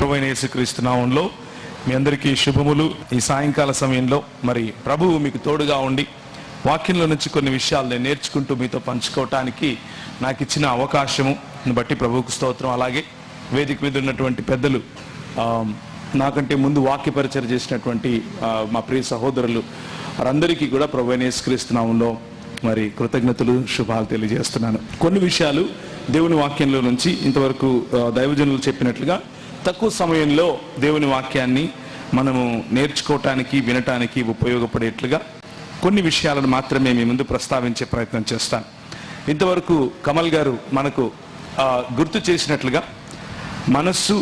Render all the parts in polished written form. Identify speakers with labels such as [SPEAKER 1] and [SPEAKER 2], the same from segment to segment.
[SPEAKER 1] ప్రభువైన యేసుక్రీస్తు నామములో మీ అందరికీ శుభములు. ఈ సాయంకాల సమయంలో మరి ప్రభువు మీకు తోడుగా ఉండి వాక్యంలో నుంచి కొన్ని విషయాలు నేను నేర్చుకుంటూ మీతో పంచుకోవటానికి నాకు ఇచ్చిన అవకాశము బట్టి ప్రభువుకు స్తోత్రం. అలాగే వేదిక మీద ఉన్నటువంటి పెద్దలు, నాకంటే ముందు వాక్య పరిచయం చేసినటువంటి మా ప్రియ సహోదరులు వారందరికీ కూడా ప్రభువైన యేసుక్రీస్తు నామములో మరి కృతజ్ఞతలు, శుభాలు తెలియజేస్తున్నాను. కొన్ని విషయాలు దేవుని వాక్యంలో నుంచి ఇంతవరకు దైవజనులు చెప్పినట్లుగా తక్కువ సమయంలో దేవుని వాక్యాన్ని మనము నేర్చుకోవటానికి, వినటానికి ఉపయోగపడేట్లుగా కొన్ని విషయాలను మాత్రమే మీ ముందు ప్రస్తావించే ప్రయత్నం చేస్తాను. ఇంతవరకు కమల్ గారు మనకు గుర్తు చేసినట్లుగా మనస్సు,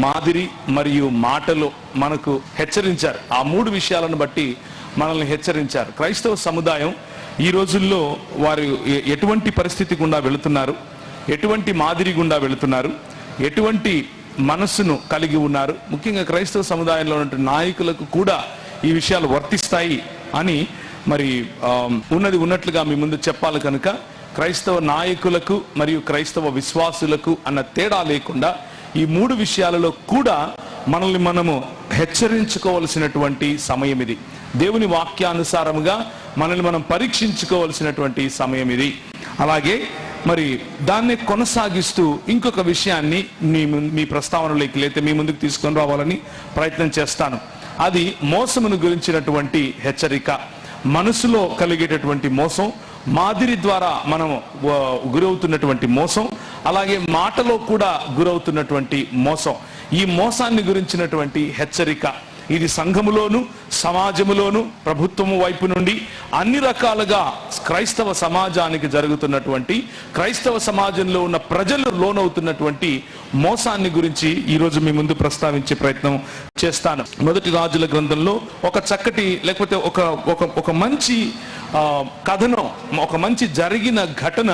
[SPEAKER 1] మాదిరి మరియు మాటలో మనకు హెచ్చరించారు. ఆ మూడు విషయాలను బట్టి మనల్ని హెచ్చరించారు. క్రైస్తవ సముదాయం ఈ రోజుల్లో వారు ఎటువంటి పరిస్థితి గుండా వెళుతున్నారు, ఎటువంటి మాదిరి గుండా వెళుతున్నారు, ఎటువంటి మనస్సును కలిగి ఉన్నారు, ముఖ్యంగా క్రైస్తవ సముదాయంలో ఉన్న నాయకులకు కూడా ఈ విషయాలు వర్తిస్తాయి అని మరి ఉన్నది ఉన్నట్లుగా మీ ముందు చెప్పాలి. కనుక క్రైస్తవ నాయకులకు మరియు క్రైస్తవ విశ్వాసులకు అన్న తేడా లేకుండా ఈ మూడు విషయాలలో కూడా మనల్ని మనము హెచ్చరించుకోవలసినటువంటి సమయం ఇది. దేవుని వాక్యానుసారముగా మనల్ని మనం పరీక్షించుకోవలసినటువంటి సమయం ఇది. అలాగే మరి దాన్ని కొనసాగిస్తూ ఇంకొక విషయాన్ని మీ ప్రస్తావనలోకి లేతే మీ ముందుకు తీసుకొని రావాలని ప్రయత్నం చేస్తాను. అది మోసమును గురించినటువంటి హెచ్చరిక. మనసులో కలిగేటటువంటి మోసం, మాదిరి ద్వారా మనం గురవుతున్నటువంటి మోసం, అలాగే మాటలో కూడా గురవుతున్నటువంటి మోసం. ఈ మోసాన్ని గురించినటువంటి హెచ్చరిక ఇది సంఘములోను, సమాజములోను, ప్రభుత్వము వైపు నుండి అన్ని రకాలుగా క్రైస్తవ సమాజానికి జరుగుతున్నటువంటి, క్రైస్తవ సమాజంలో ఉన్న ప్రజలు లోనవుతున్నటువంటి మోసాన్ని గురించి ఈరోజు మీ ముందు ప్రస్తావించే ప్రయత్నం చేస్తాను. మొదటి రాజుల గ్రంథంలో ఒక చక్కటి, లేకపోతే ఒక మంచి కథనం, ఒక మంచి జరిగిన ఘటన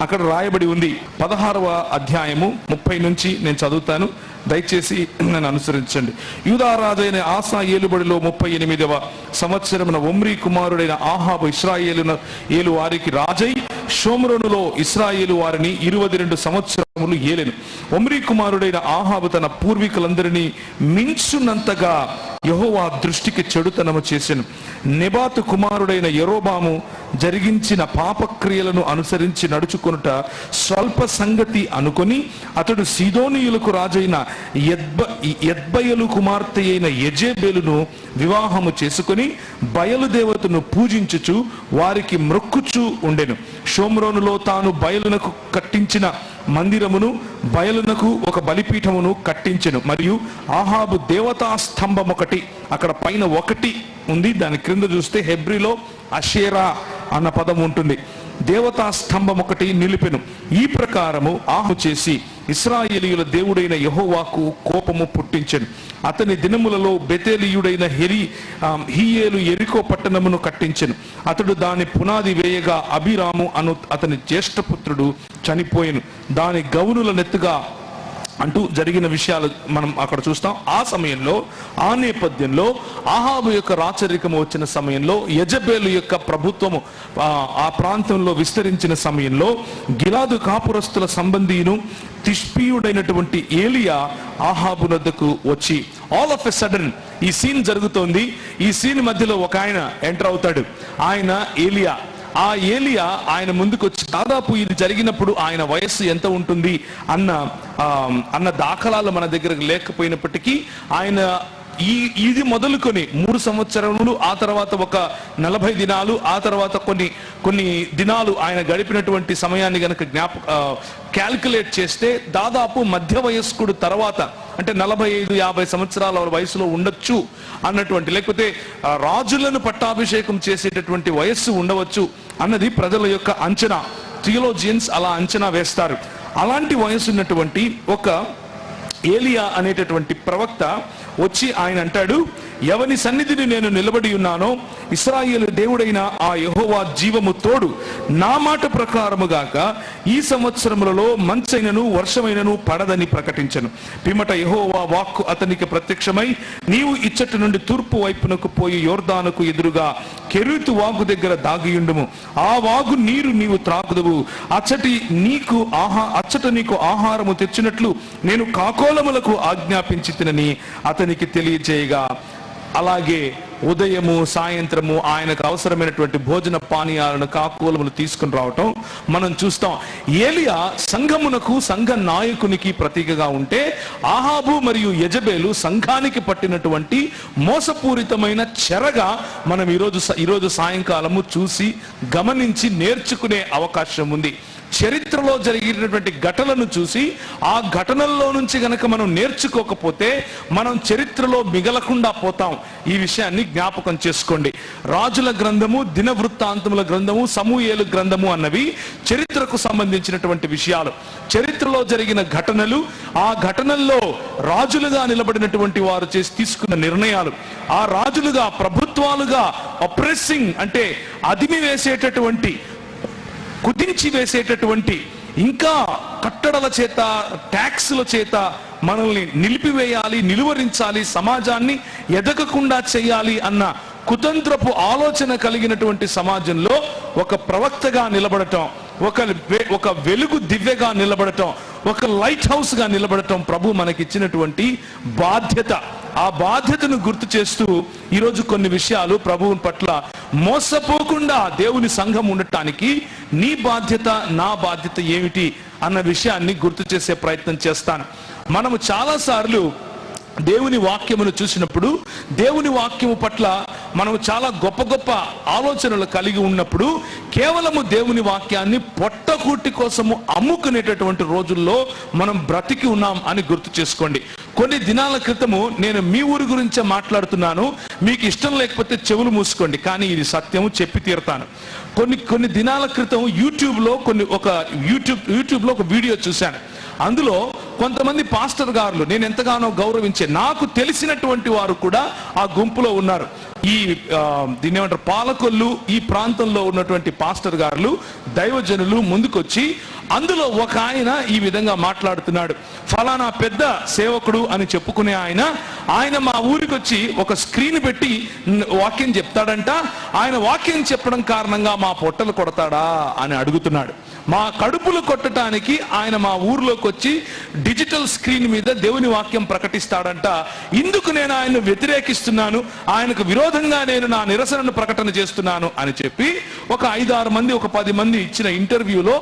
[SPEAKER 1] అక్కడ రాయబడి ఉంది. 16వ అధ్యాయము 30 నుంచి నేను చదువుతాను, దయచేసి నన్ను అనుసరించండి. యూదా రాజైన ఆసా ఏలుబడిలో 38వ సంవత్సరమున ఒమ్రీ కుమారుడైన ఆహాబు ఇశ్రాయేలు వారికి రాజై షోమ్రోనులో ఇశ్రాయేలు వారిని 22 సంవత్సరములు ఏలెను. ఒమ్రీ కుమారుడైన ఆహాబు తన పూర్వీకులందరినీ మించునంతగా యెహోవా దృష్టికి చెడుతనము చేసెను. నెబాతు కుమారుడైన యెరోబాము జరిగించిన పాపక్రియలను అనుసరించి నడుచుకొనుట స్వల్ప సంగతి అనుకొని అతడు సీదోనీయులకు రాజైన యెజ్బయలు కుమార్తె అయిన యెజెబెలును వివాహము చేసుకుని బయలుదేవతను పూజించుచు వారికి మ్రొక్కుచూ ఉండెను. షోమ్రోనులో తాను బయలునకు కట్టించిన మందిరమును, బయలునకు ఒక బలిపీఠమును కట్టించెను. మరియు ఆహాబు దేవతా స్తంభం ఒకటి, అక్కడ పైన ఒకటి ఉంది, దాని క్రింద చూస్తే హెబ్రిలో అషేరా అన్న పదం ఉంటుంది. దేవతా స్తంభం ఒకటి నిలిపెను. ఈ ప్రకారము ఆహు చేసి ఇశ్రాయేలీయుల దేవుడైన యెహోవాకు కోపము పుట్టించెను. అతని దినములలో బెతేలీయుడైన హీయేలు యెరికో పట్టణమును కట్టించెను. అతడు దాని పునాది వేయగా అభిరాము అను అతని జ్యేష్ఠపుత్రుడు చనిపోయెను. దాని గౌనుల నెత్తుగా అంటూ జరిగిన విషయాలు మనం అక్కడ చూస్తాం. ఆ సమయంలో, ఆ నేపథ్యంలో ఆహాబు యొక్క రాచరికము వచ్చిన సమయంలో, యెజెబెలు యొక్క ప్రభుత్వము ఆ ప్రాంతంలో విస్తరించిన సమయంలో గిలాదు కాపురస్తుల సంబంధీను తిష్పీయుడైనటువంటి ఏలియా ఆహాబు వద్దకు వచ్చి, ఆల్ ఆఫ్ ఎ సడన్ ఈ సీన్ జరుగుతోంది. ఈ సీన్ మధ్యలో ఒక ఆయన ఎంటర్ అవుతాడు. ఆయన ఏలియా. ఆ ఏలియా ఆయన ముందుకు వచ్చి, దాదాపు ఇది జరిగినప్పుడు ఆయన వయస్సు ఎంత ఉంటుంది అన్న దాఖలాలు మన దగ్గర లేకపోయినప్పటికీ ఆయన ఇది మొదలుకొని 3 సంవత్సరములు, ఆ తర్వాత ఒక 40 దినాలు, ఆ తర్వాత కొన్ని దినాలు ఆయన గడిపినటువంటి సమయాన్ని గనక క్యాల్కులేట్ చేస్తే దాదాపు మధ్య వయస్కుడు తర్వాత, అంటే 45-50 సంవత్సరాల వయసులో ఉండొచ్చు అన్నటువంటి, లేకపోతే రాజులను పట్టాభిషేకం చేసేటటువంటి వయస్సు ఉండవచ్చు అన్నది ప్రజల యొక్క అంచనా. థియోలోజియన్స్ అలా అంచనా వేస్తారు. అలాంటి వయసు ఉన్నటువంటి ఒక ఏలియా అనేటటువంటి ప్రవక్త వచ్చి ఆయన అంటాడు, ఎవని సన్నిధిని నేను నిలబడి ఉన్నానో ఇశ్రాయేలు దేవుడైన ఆ యెహోవా జీవము తోడు, నా మాట ప్రకారముగాక ఈ సంవత్సరములలో మంచైనను వర్షమైనను పడదని ప్రకటించను. పిమ్మట యెహోవా వాక్కు అతనికి ప్రత్యక్షమై, నీవు ఇచ్చటి నుండి తూర్పు వైపునకు పోయి యోర్దానుకు ఎదురుగా కెరీతు వాగు దగ్గర దాగియుండుము. ఆ వాగు నీరు నీవు త్రాగుదువు. అచ్చట నీకు ఆహారము తెచ్చినట్లు నేను కాకోలములకు ఆజ్ఞాపించి తినని అతనికి తెలియజేయగా, అలాగే ఉదయము సాయంత్రము ఆయనకు అవసరమైనటువంటి భోజన పానీయాలను కాకోలములు తీసుకుని రావటం మనం చూస్తాం. ఏలియా సంఘమునకు, సంఘ నాయకునికి ప్రతీకగా ఉంటే, ఆహాబు మరియు యెజబేలు సంఘానికి పట్టినటువంటి మోసపూరితమైన చెరగా మనం ఈరోజు సాయంకాలము చూసి గమనించి నేర్చుకునే అవకాశం ఉంది. చరిత్రలో జరిగినటువంటి ఘటనలను చూసి ఆ ఘటనల్లో నుంచి గనక మనం నేర్చుకోకపోతే మనం చరిత్రలో మిగలకుండా పోతాం. ఈ విషయాన్ని జ్ఞాపకం చేసుకోండి. రాజుల గ్రంథము, దినవృత్తాంతముల గ్రంథము, సమూయేలు గ్రంథము అన్నవి చరిత్రకు సంబంధించినటువంటి విషయాలు. చరిత్రలో జరిగిన ఘటనలు, ఆ ఘటనల్లో రాజులుగా నిలబడినటువంటి వారు తీసుకున్న నిర్ణయాలు, ఆ రాజులుగా, ప్రభుత్వాలుగా అప్రెసింగ్ అంటే అదిమి వేసేటటువంటి, కుదించి వేసేటటువంటి, ఇంకా కట్టడల చేత, ట్యాక్సుల చేత మనల్ని నిలిపివేయాలి, నిలువరించాలి, సమాజాన్ని ఎదగకుండా చేయాలి అన్న కుతంత్రపు ఆలోచన కలిగినటువంటి సమాజంలో ఒక ప్రవక్తగా నిలబడటం, ఒక వెలుగు దివ్యగా నిలబడటం, ఒక లైట్ హౌస్ గా నిలబడటం ప్రభు మనకిచ్చినటువంటి బాధ్యత. ఆ బాధ్యతను గుర్తు చేస్తూ ఈరోజు కొన్ని విషయాలు ప్రభువు పట్ల మోసపోకుండా దేవుని సంఘం ఉండటానికి నీ బాధ్యత, నా బాధ్యత ఏమిటి అన్న విషయాన్ని గుర్తు చేసే ప్రయత్నం చేస్తాను. మనము చాలాసార్లు దేవుని వాక్యమును చూసినప్పుడు, దేవుని వాక్యము పట్ల మనం చాలా గొప్ప గొప్ప ఆలోచనలు కలిగి ఉన్నప్పుడు కేవలము దేవుని వాక్యాన్ని పొట్టకూటి కోసము అమ్ముకునేటటువంటి రోజుల్లో మనం బ్రతికి ఉన్నాం అని గుర్తు చేసుకోండి. కొన్ని దినాల క్రితము నేను మీ ఊరి గురించే మాట్లాడుతున్నాను. మీకు ఇష్టం లేకపోతే చెవులు మూసుకోండి, కానీ ఇది సత్యము, చెప్పి తీరుతాను. కొన్ని దినాల క్రితం యూట్యూబ్లో ఒక వీడియో చూశాను. అందులో కొంతమంది పాస్టర్ గారులు, నేను ఎంతగానో గౌరవించే, నాకు తెలిసినటువంటి వారు కూడా ఆ గుంపులో ఉన్నారు. దీన్ని ఏమంటారు, పాలకొల్లు ఈ ప్రాంతంలో ఉన్నటువంటి పాస్టర్ గారులు, దైవజనులు ముందుకొచ్చి అందులో ఒక ఆయన ఈ విధంగా మాట్లాడుతున్నాడు. ఫలానా పెద్ద సేవకుడు అని చెప్పుకునే ఆయన మా ఊరికి వచ్చి ఒక స్క్రీన్ పెట్టి వాక్యం చెప్తాడంట. ఆయన వాక్యం చెప్పడం కారణంగా మా పొట్టలు కొడతాడా అని అడుగుతున్నాడు. మా కడుపులు కొట్టడానికి ఆయన మా ఊర్లోకి వచ్చి డిజిటల్ స్క్రీన్ మీద దేవుని వాక్యం ప్రకటిస్తాడంట. ఇందుకు నేను ఆయన్ను వ్యతిరేకిస్తున్నాను, ఆయనకు విరోధంగా నేను నా నిరసనను ప్రకటన చేస్తున్నాను అని చెప్పి ఒక 5-6 మంది, ఒక 10 మంది ఇచ్చిన ఇంటర్వ్యూలో,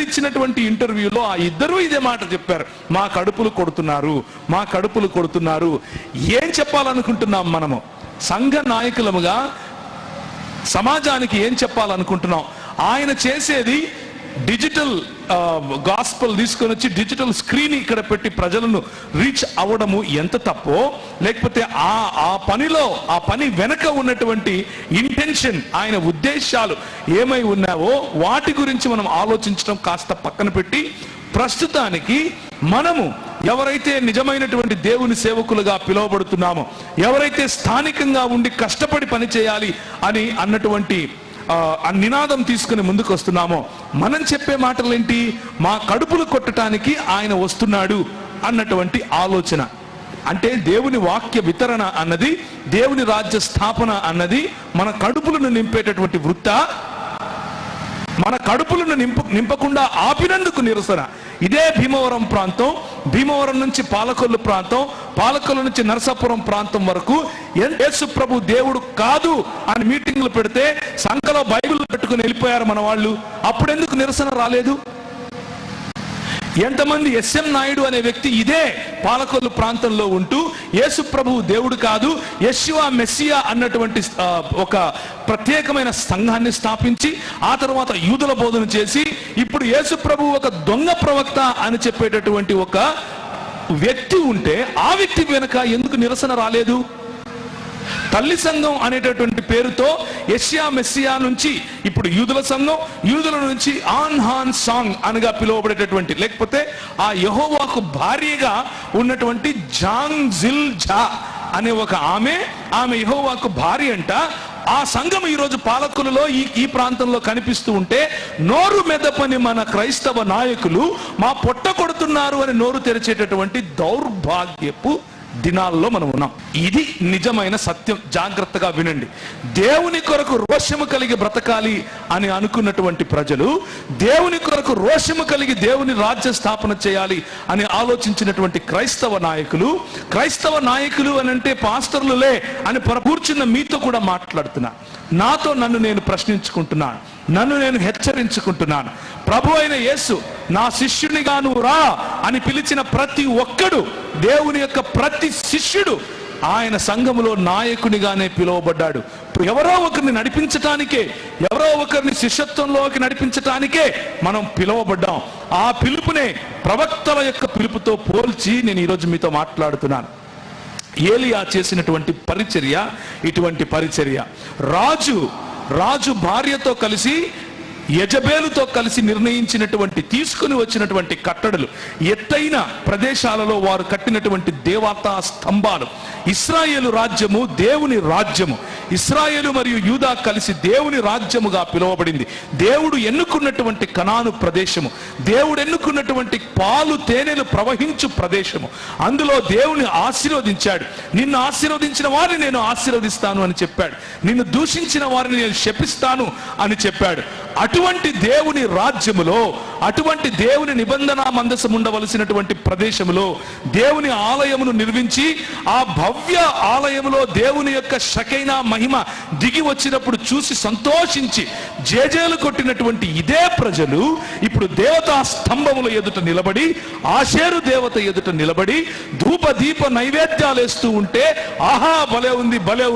[SPEAKER 1] ఇచ్చినటువంటి ఇంటర్వ్యూలో ఆ ఇద్దరు ఇదే మాట చెప్పారు, మా కడుపులు కొడుతున్నారు. ఏం చెప్పాలనుకుంటున్నాం మనము సంఘ నాయకులముగా? సమాజానికి ఏం చెప్పాలనుకుంటున్నాం? ఆయన చేసేది డిజిటల్ గాస్పల్ తీసుకొని వచ్చి డిజిటల్ స్క్రీన్ ఇక్కడ పెట్టి ప్రజలను రీచ్ అవ్వడము ఎంత తప్పో, లేకపోతే ఆ పని వెనక ఉన్నటువంటి ఇంటెన్షన్, ఆయన ఉద్దేశాలు ఏమై ఉన్నావో వాటి గురించి మనం ఆలోచించడం కాస్త పక్కన పెట్టి, ప్రస్తుతానికి మనము ఎవరైతే నిజమైనటువంటి దేవుని సేవకులుగా పిలువబడుతున్నామో, ఎవరైతే స్థానికంగా ఉండి కష్టపడి పని చేయాలి అని అన్నటువంటి ఆ నినాదం తీసుకుని ముందుకు వస్తున్నామో, మనం చెప్పే మాటలు ఏంటి? మా కడుపులు కొట్టడానికి ఆయన వస్తున్నాడు అన్నటువంటి ఆలోచన. అంటే దేవుని వాక్య వితరణ అన్నది, దేవుని రాజ్య స్థాపన అన్నది మన కడుపులను నింపేటటువంటి వృత్త. మన కడుపులను నింపకుండా ఆపినందుకు నిరసన. ఇదే భీమవరం ప్రాంతం, భీమవరం నుంచి పాలకొల్లు ప్రాంతం, పాలకొల్లు నుంచి నరసాపురం ప్రాంతం వరకు యేసు ప్రభు దేవుడు కాదు అని మీటింగ్లు పెడితే సంఘలో బైబిల్ పెట్టుకుని వెళ్ళిపోయారు మన వాళ్ళు. అప్పుడెందుకు నిరసన రాలేదు? ఎంతమంది ఎస్ఎం నాయుడు అనే వ్యక్తి ఇదే పాలకొల్లు ప్రాంతంలో ఉంటూ యేసు ప్రభువు దేవుడు కాదు, యెషువా మెస్సియా అన్నటువంటి ఒక ప్రత్యేకమైన సంఘాన్ని స్థాపించి ఆ తర్వాత యూదుల బోధన చేసి ఇప్పుడు యేసు ప్రభువు ఒక దొంగ ప్రవక్త అని చెప్పేటటువంటి ఒక వ్యక్తి ఉంటే ఆ వ్యక్తి వెనుక ఎందుకు నిరసన రాలేదు? తల్లి సంఘం అనేటటువంటి పేరుతో యెషయా మెస్సియా నుంచి ఇప్పుడు యూదుల సంఘం, యూదుల నుంచి ఆన్ హాన్ సాంగ్ అనగా పిలువబడేటటువంటి, లేకపోతే ఆ యెహోవాకు భార్యగా ఉన్నటువంటి జాంగ్ జిల్ జా అనే ఒక ఆమె యెహోవాకు భార్య అంట. ఆ సంఘం ఈరోజు పాలకులలో ఈ ప్రాంతంలో కనిపిస్తూ ఉంటే నోరు మెదపని మన క్రైస్తవ నాయకులు మా పొట్ట కొడుతున్నారు అని నోరు తెరిచేటటువంటి దౌర్భాగ్యపు దినాల్లో మనం ఉన్నాం. ఇది నిజమైన సత్యం. జాగ్రత్తగా వినండి. దేవుని కొరకు రోషము కలిగి బ్రతకాలి అని అనుకున్నటువంటి ప్రజలు, దేవుని కొరకు రోషము కలిగి దేవుని రాజ్య స్థాపన చేయాలి అని ఆలోచించినటువంటి క్రైస్తవ నాయకులు అని అంటే పాస్టర్లులే అని కూర్చున్న మీతో కూడా మాట్లాడుతున్నా. నాతో నన్ను నేను ప్రశ్నించుకుంటున్నాను, నన్ను నేను హెచ్చరించుకుంటున్నాను. ప్రభు అయిన యేసు నా శిష్యునిగా నువ్వు రా అని పిలిచిన ప్రతి ఒక్కడు, దేవుని యొక్క ప్రతి శిష్యుడు ఆయన సంఘములో నాయకునిగానే పిలువబడ్డాడు. ఎవరో ఒకరిని నడిపించటానికే, ఎవరో ఒకరిని శిష్యత్వంలోకి నడిపించటానికే మనం పిలువబడ్డాం. ఆ పిలుపునే ప్రవక్తల యొక్క పిలుపుతో పోల్చి నేను ఈరోజు మీతో మాట్లాడుతున్నాను. ఏలియా చేసినటువంటి పరిచర్య ఇటువంటి పరిచర్య. రాజు భార్యతో కలిసి, యెజబేలుతో కలిసి నిర్ణయించినటువంటి, తీసుకుని వచ్చినటువంటి కట్టడలు, ఎత్తైన ప్రదేశాలలో వారు కట్టినటువంటి దేవతా స్తంభాలు. ఇశ్రాయేలు రాజ్యము దేవుని రాజ్యము. ఇశ్రాయేలు మరియు యూదా కలిసి దేవుని రాజ్యముగా పిలువబడింది. దేవుడు ఎన్నుకున్నటువంటి కనాను ప్రదేశము, దేవుడు ఎన్నుకున్నటువంటి పాలు తేనెలు ప్రవహించు ప్రదేశము. అందులో దేవుని ఆశీర్వదించాడు. నిన్ను ఆశీర్వదించిన వారిని నేను ఆశీర్వదిస్తాను అని చెప్పాడు. నిన్ను దూషించిన వారిని నేను శపిస్తాను అని చెప్పాడు. అటువంటి దేవుని రాజ్యములో, అటువంటి దేవుని నిబంధన మందసం ఉండవలసినటువంటి ప్రదేశములో దేవుని ఆలయమును నిర్మించి, ఆ భవ్య ఆలయములో దేవుని యొక్క షకైనా మహిమ దిగి వచ్చినప్పుడు చూసి సంతోషించి జేజేలు కొట్టినటువంటి ఇదే ప్రజలు ఇప్పుడు దేవతా స్తంభముల ఎదుట నిలబడి, ఆషేరు దేవత ఎదుట నిలబడి ధూప దీప నైవేద్యాలు వేస్తూ ఉంటే, ఆహా భలే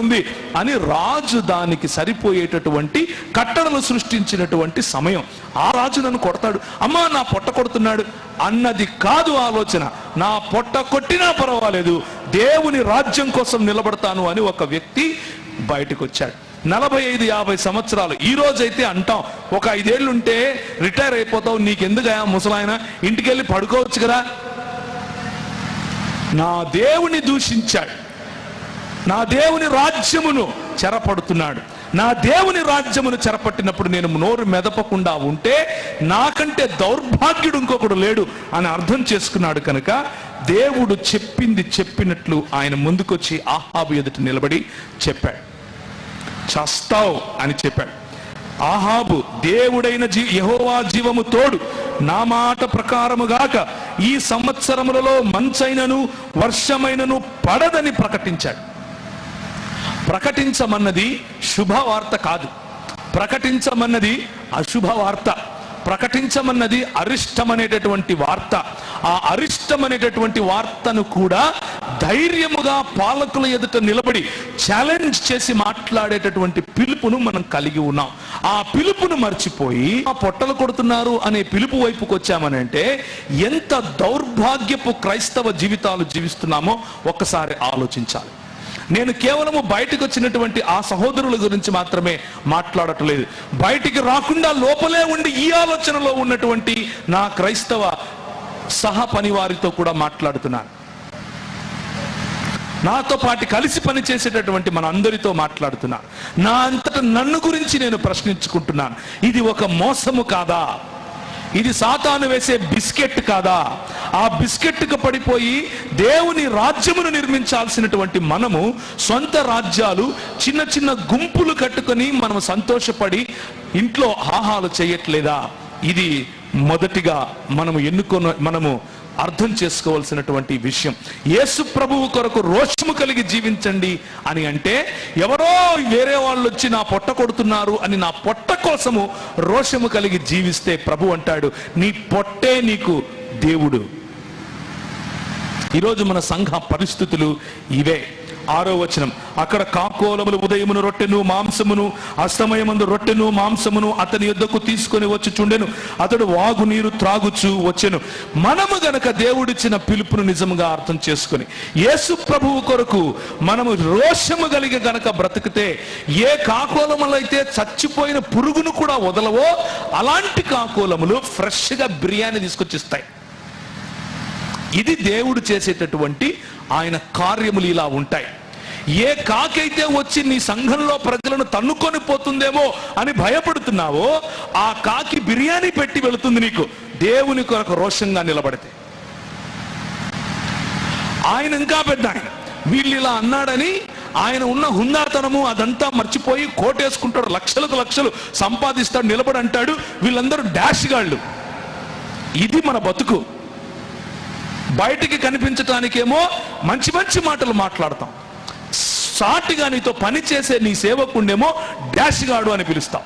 [SPEAKER 1] ఉంది అని రాజు దానికి సరిపోయేటటువంటి కట్టడలు సృష్టించినటువంటి సమయం. ఆ రాజు నన్ను కొడతాడు, అమ్మా నా పొట్ట కొడుతున్నాడు అన్నది కాదు ఆలోచన. నా పొట్ట కొట్టినా పర్వాలేదు, దేవుని రాజ్యం కోసం నిలబడతాను అని ఒక వ్యక్తి బయటకు వచ్చాడు. 45-50 సంవత్సరాలు. ఈ రోజైతే అంటాం, ఒక 5 ఏళ్ళు ఉంటే రిటైర్ అయిపోతావు, నీకెందుకయా ముసలాయన, ఇంటికెళ్ళి పడుకోవచ్చు కదా. నా దేవుని దూషించాడు, నా దేవుని రాజ్యమును చెరపడుతున్నాడు. నా దేవుని రాజ్యమును చెరపట్టినప్పుడు నేను నోరు మెదపకుండా ఉంటే నాకంటే దౌర్భాగ్యుడు ఇంకొకడు లేడు అని అర్థం చేసుకున్నాడు. కనుక దేవుడు చెప్పింది చెప్పినట్లు ఆయన ముందుకొచ్చి ఆహాబు ఎదుట నిలబడి చెప్పాడు, చస్తావు అని చెప్పాడు. ఆహాబు, దేవుడైన యెహోవా జీవము తోడు, నా మాట ప్రకారముగాక ఈ సంవత్సరములలో మంచైనను వర్షమైనను పడదని ప్రకటించాడు. ప్రకటించమన్నది శుభవార్త కాదు, ప్రకటించమన్నది అశుభవార్త. ప్రకటించమన్నది అరిష్టమనేటటువంటి వార్త. ఆ అరిష్టమనేటటువంటి వార్తను కూడా ధైర్యముగా పాలకుల ఎదుట నిలబడి ఛాలెంజ్ చేసి మాట్లాడేటటువంటి పిలుపును మనం కలిగి ఉన్నాం. ఆ పిలుపును మర్చిపోయి ఆ పొట్టలు కొడుతున్నారు అనే పిలుపు వైపుకు వచ్చామనంటే ఎంత దౌర్భాగ్యపు క్రైస్తవ జీవితాలు జీవిస్తున్నామో ఒక్కసారి ఆలోచించాలి. నేను కేవలము బయటకు వచ్చినటువంటి ఆ సహోదరుల గురించి మాత్రమే మాట్లాడట్లేదు, బయటికి రాకుండా లోపలే ఉండి ఈ ఆలోచనలో ఉన్నటువంటి నా క్రైస్తవ సహ పని వారితో కూడా మాట్లాడుతున్నాను. నాతో పాటు కలిసి పని చేసేటటువంటి మన అందరితో మాట్లాడుతున్నాను. నా అంతటా నన్ను గురించి నేను ప్రశ్నించుకుంటున్నాను. ఇది ఒక మోసము కాదా? ఇది సాతాను వేసే బిస్కెట్ కాదా? ఆ బిస్కెట్కు పడిపోయి దేవుని రాజ్యమును నిర్మించాల్సినటువంటి మనము సొంత రాజ్యాలు, చిన్న చిన్న గుంపులు కట్టుకొని మనం సంతోషపడి ఇంట్లో ఆహాలు చేయట్లేదా? ఇది మొదటిగా మనము అర్థం చేసుకోవాల్సినటువంటి విషయం. యేసు ప్రభువు కొరకు రోషము కలిగి జీవించండి అని అంటే, ఎవరో వేరే వాళ్ళు వచ్చి నా పొట్ట కొడుతున్నారు అని నా పొట్ట కోసము రోషము కలిగి జీవిస్తే ప్రభు అంటాడు, నీ పొట్టే నీకు దేవుడు. ఈరోజు మన సంఘ పరిస్థితులు ఇవే. 6వ వచనం, అక్కడ కాకోలములు ఉదయమును రొట్టెను మాంసమును అస్తమయమందు రొట్టెను మాంసమును అతని యొద్దకు తీసుకొని వచ్చుచుండెను. అతడు వాగు నీరు త్రాగుచు వచ్చెను. మనము గనక దేవుడిచ్చిన పిలుపును నిజంగా అర్థం చేసుకొని యేసు ప్రభువు కొరకు మనము రోషము కలిగి గనక బ్రతికితే, ఏ కాకోలములైతే చచ్చిపోయిన పురుగును కూడా వదలవో అలాంటి కాకోలములు ఫ్రెష్ గా బిర్యానీ తీసుకొచ్చిస్తాయి. ఇది దేవుడు చేసేటటువంటి ఆయన కార్యములు ఇలా ఉంటాయి. ఏ కాకైతే వచ్చి నీ సంఘంలో ప్రజలను తన్నుకొని పోతుందేమో అని భయపడుతున్నావో, ఆ కాకి బిర్యానీ పెట్టి వెళుతుంది నీకు, దేవుని కొరకు రోషంగా నిలబడితే. ఆయన ఇంకా పెద్ద ఆయన. వీళ్ళు ఇలా అన్నాడని ఆయన ఉన్న హుందాతనము అదంతా మర్చిపోయి కోటేసుకుంటాడు, లక్షలకు లక్షలు సంపాదిస్తాడు, నిలబడి అంటాడు వీళ్ళందరూ డాష్ గాళ్ళు. ఇది మన బతుకు. బయటికి కనిపించటానికేమో మంచి మంచి మాటలు మాట్లాడతాం, సాటిగా నీతో పని చేసే నీ సేవకుండేమో డాష్ గాడు అని పిలుస్తాం.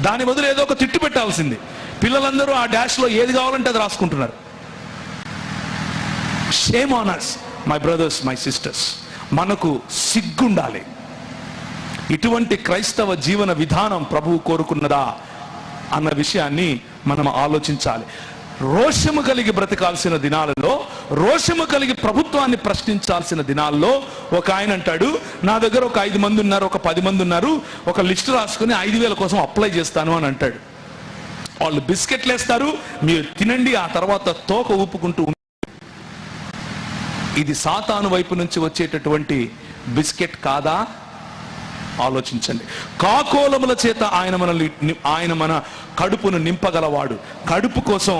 [SPEAKER 1] దాని బదులు ఏదో ఒక తిట్టు పెట్టాల్సింది. పిల్లలందరూ ఆ డాష్ లో ఏది కావాలంటే అది రాసుకుంటున్నారు. Shame on us, my brothers, my sisters. మనకు సిగ్గుండాలి. ఇటువంటి క్రైస్తవ జీవన విధానం ప్రభువు కోరుకున్నదా అన్న విషయాన్ని మనం ఆలోచించాలి. రోషము కలిగి బ్రతకాల్సిన దినాలలో, రోషము కలిగి ప్రభుత్వాన్ని ప్రశ్నించాల్సిన దినాల్లో ఒక ఆయన అంటాడు, నా దగ్గర ఒక 5 మంది ఉన్నారు, ఒక 10 మంది ఉన్నారు, ఒక లిస్ట్ రాసుకుని 5,000 కోసం అప్లై చేస్తాను అని అంటాడు. వాళ్ళు బిస్కెట్లు వేస్తారు, మీరు తినండి, ఆ తర్వాత తోక ఊపుకుంటూ. ఇది సాతాను వైపు నుంచి వచ్చేటటువంటి బిస్కెట్ కాదా? ఆలోచించండి. కాకోలముల చేత ఆయన మన కడుపును నింపగలవాడు. కడుపు కోసం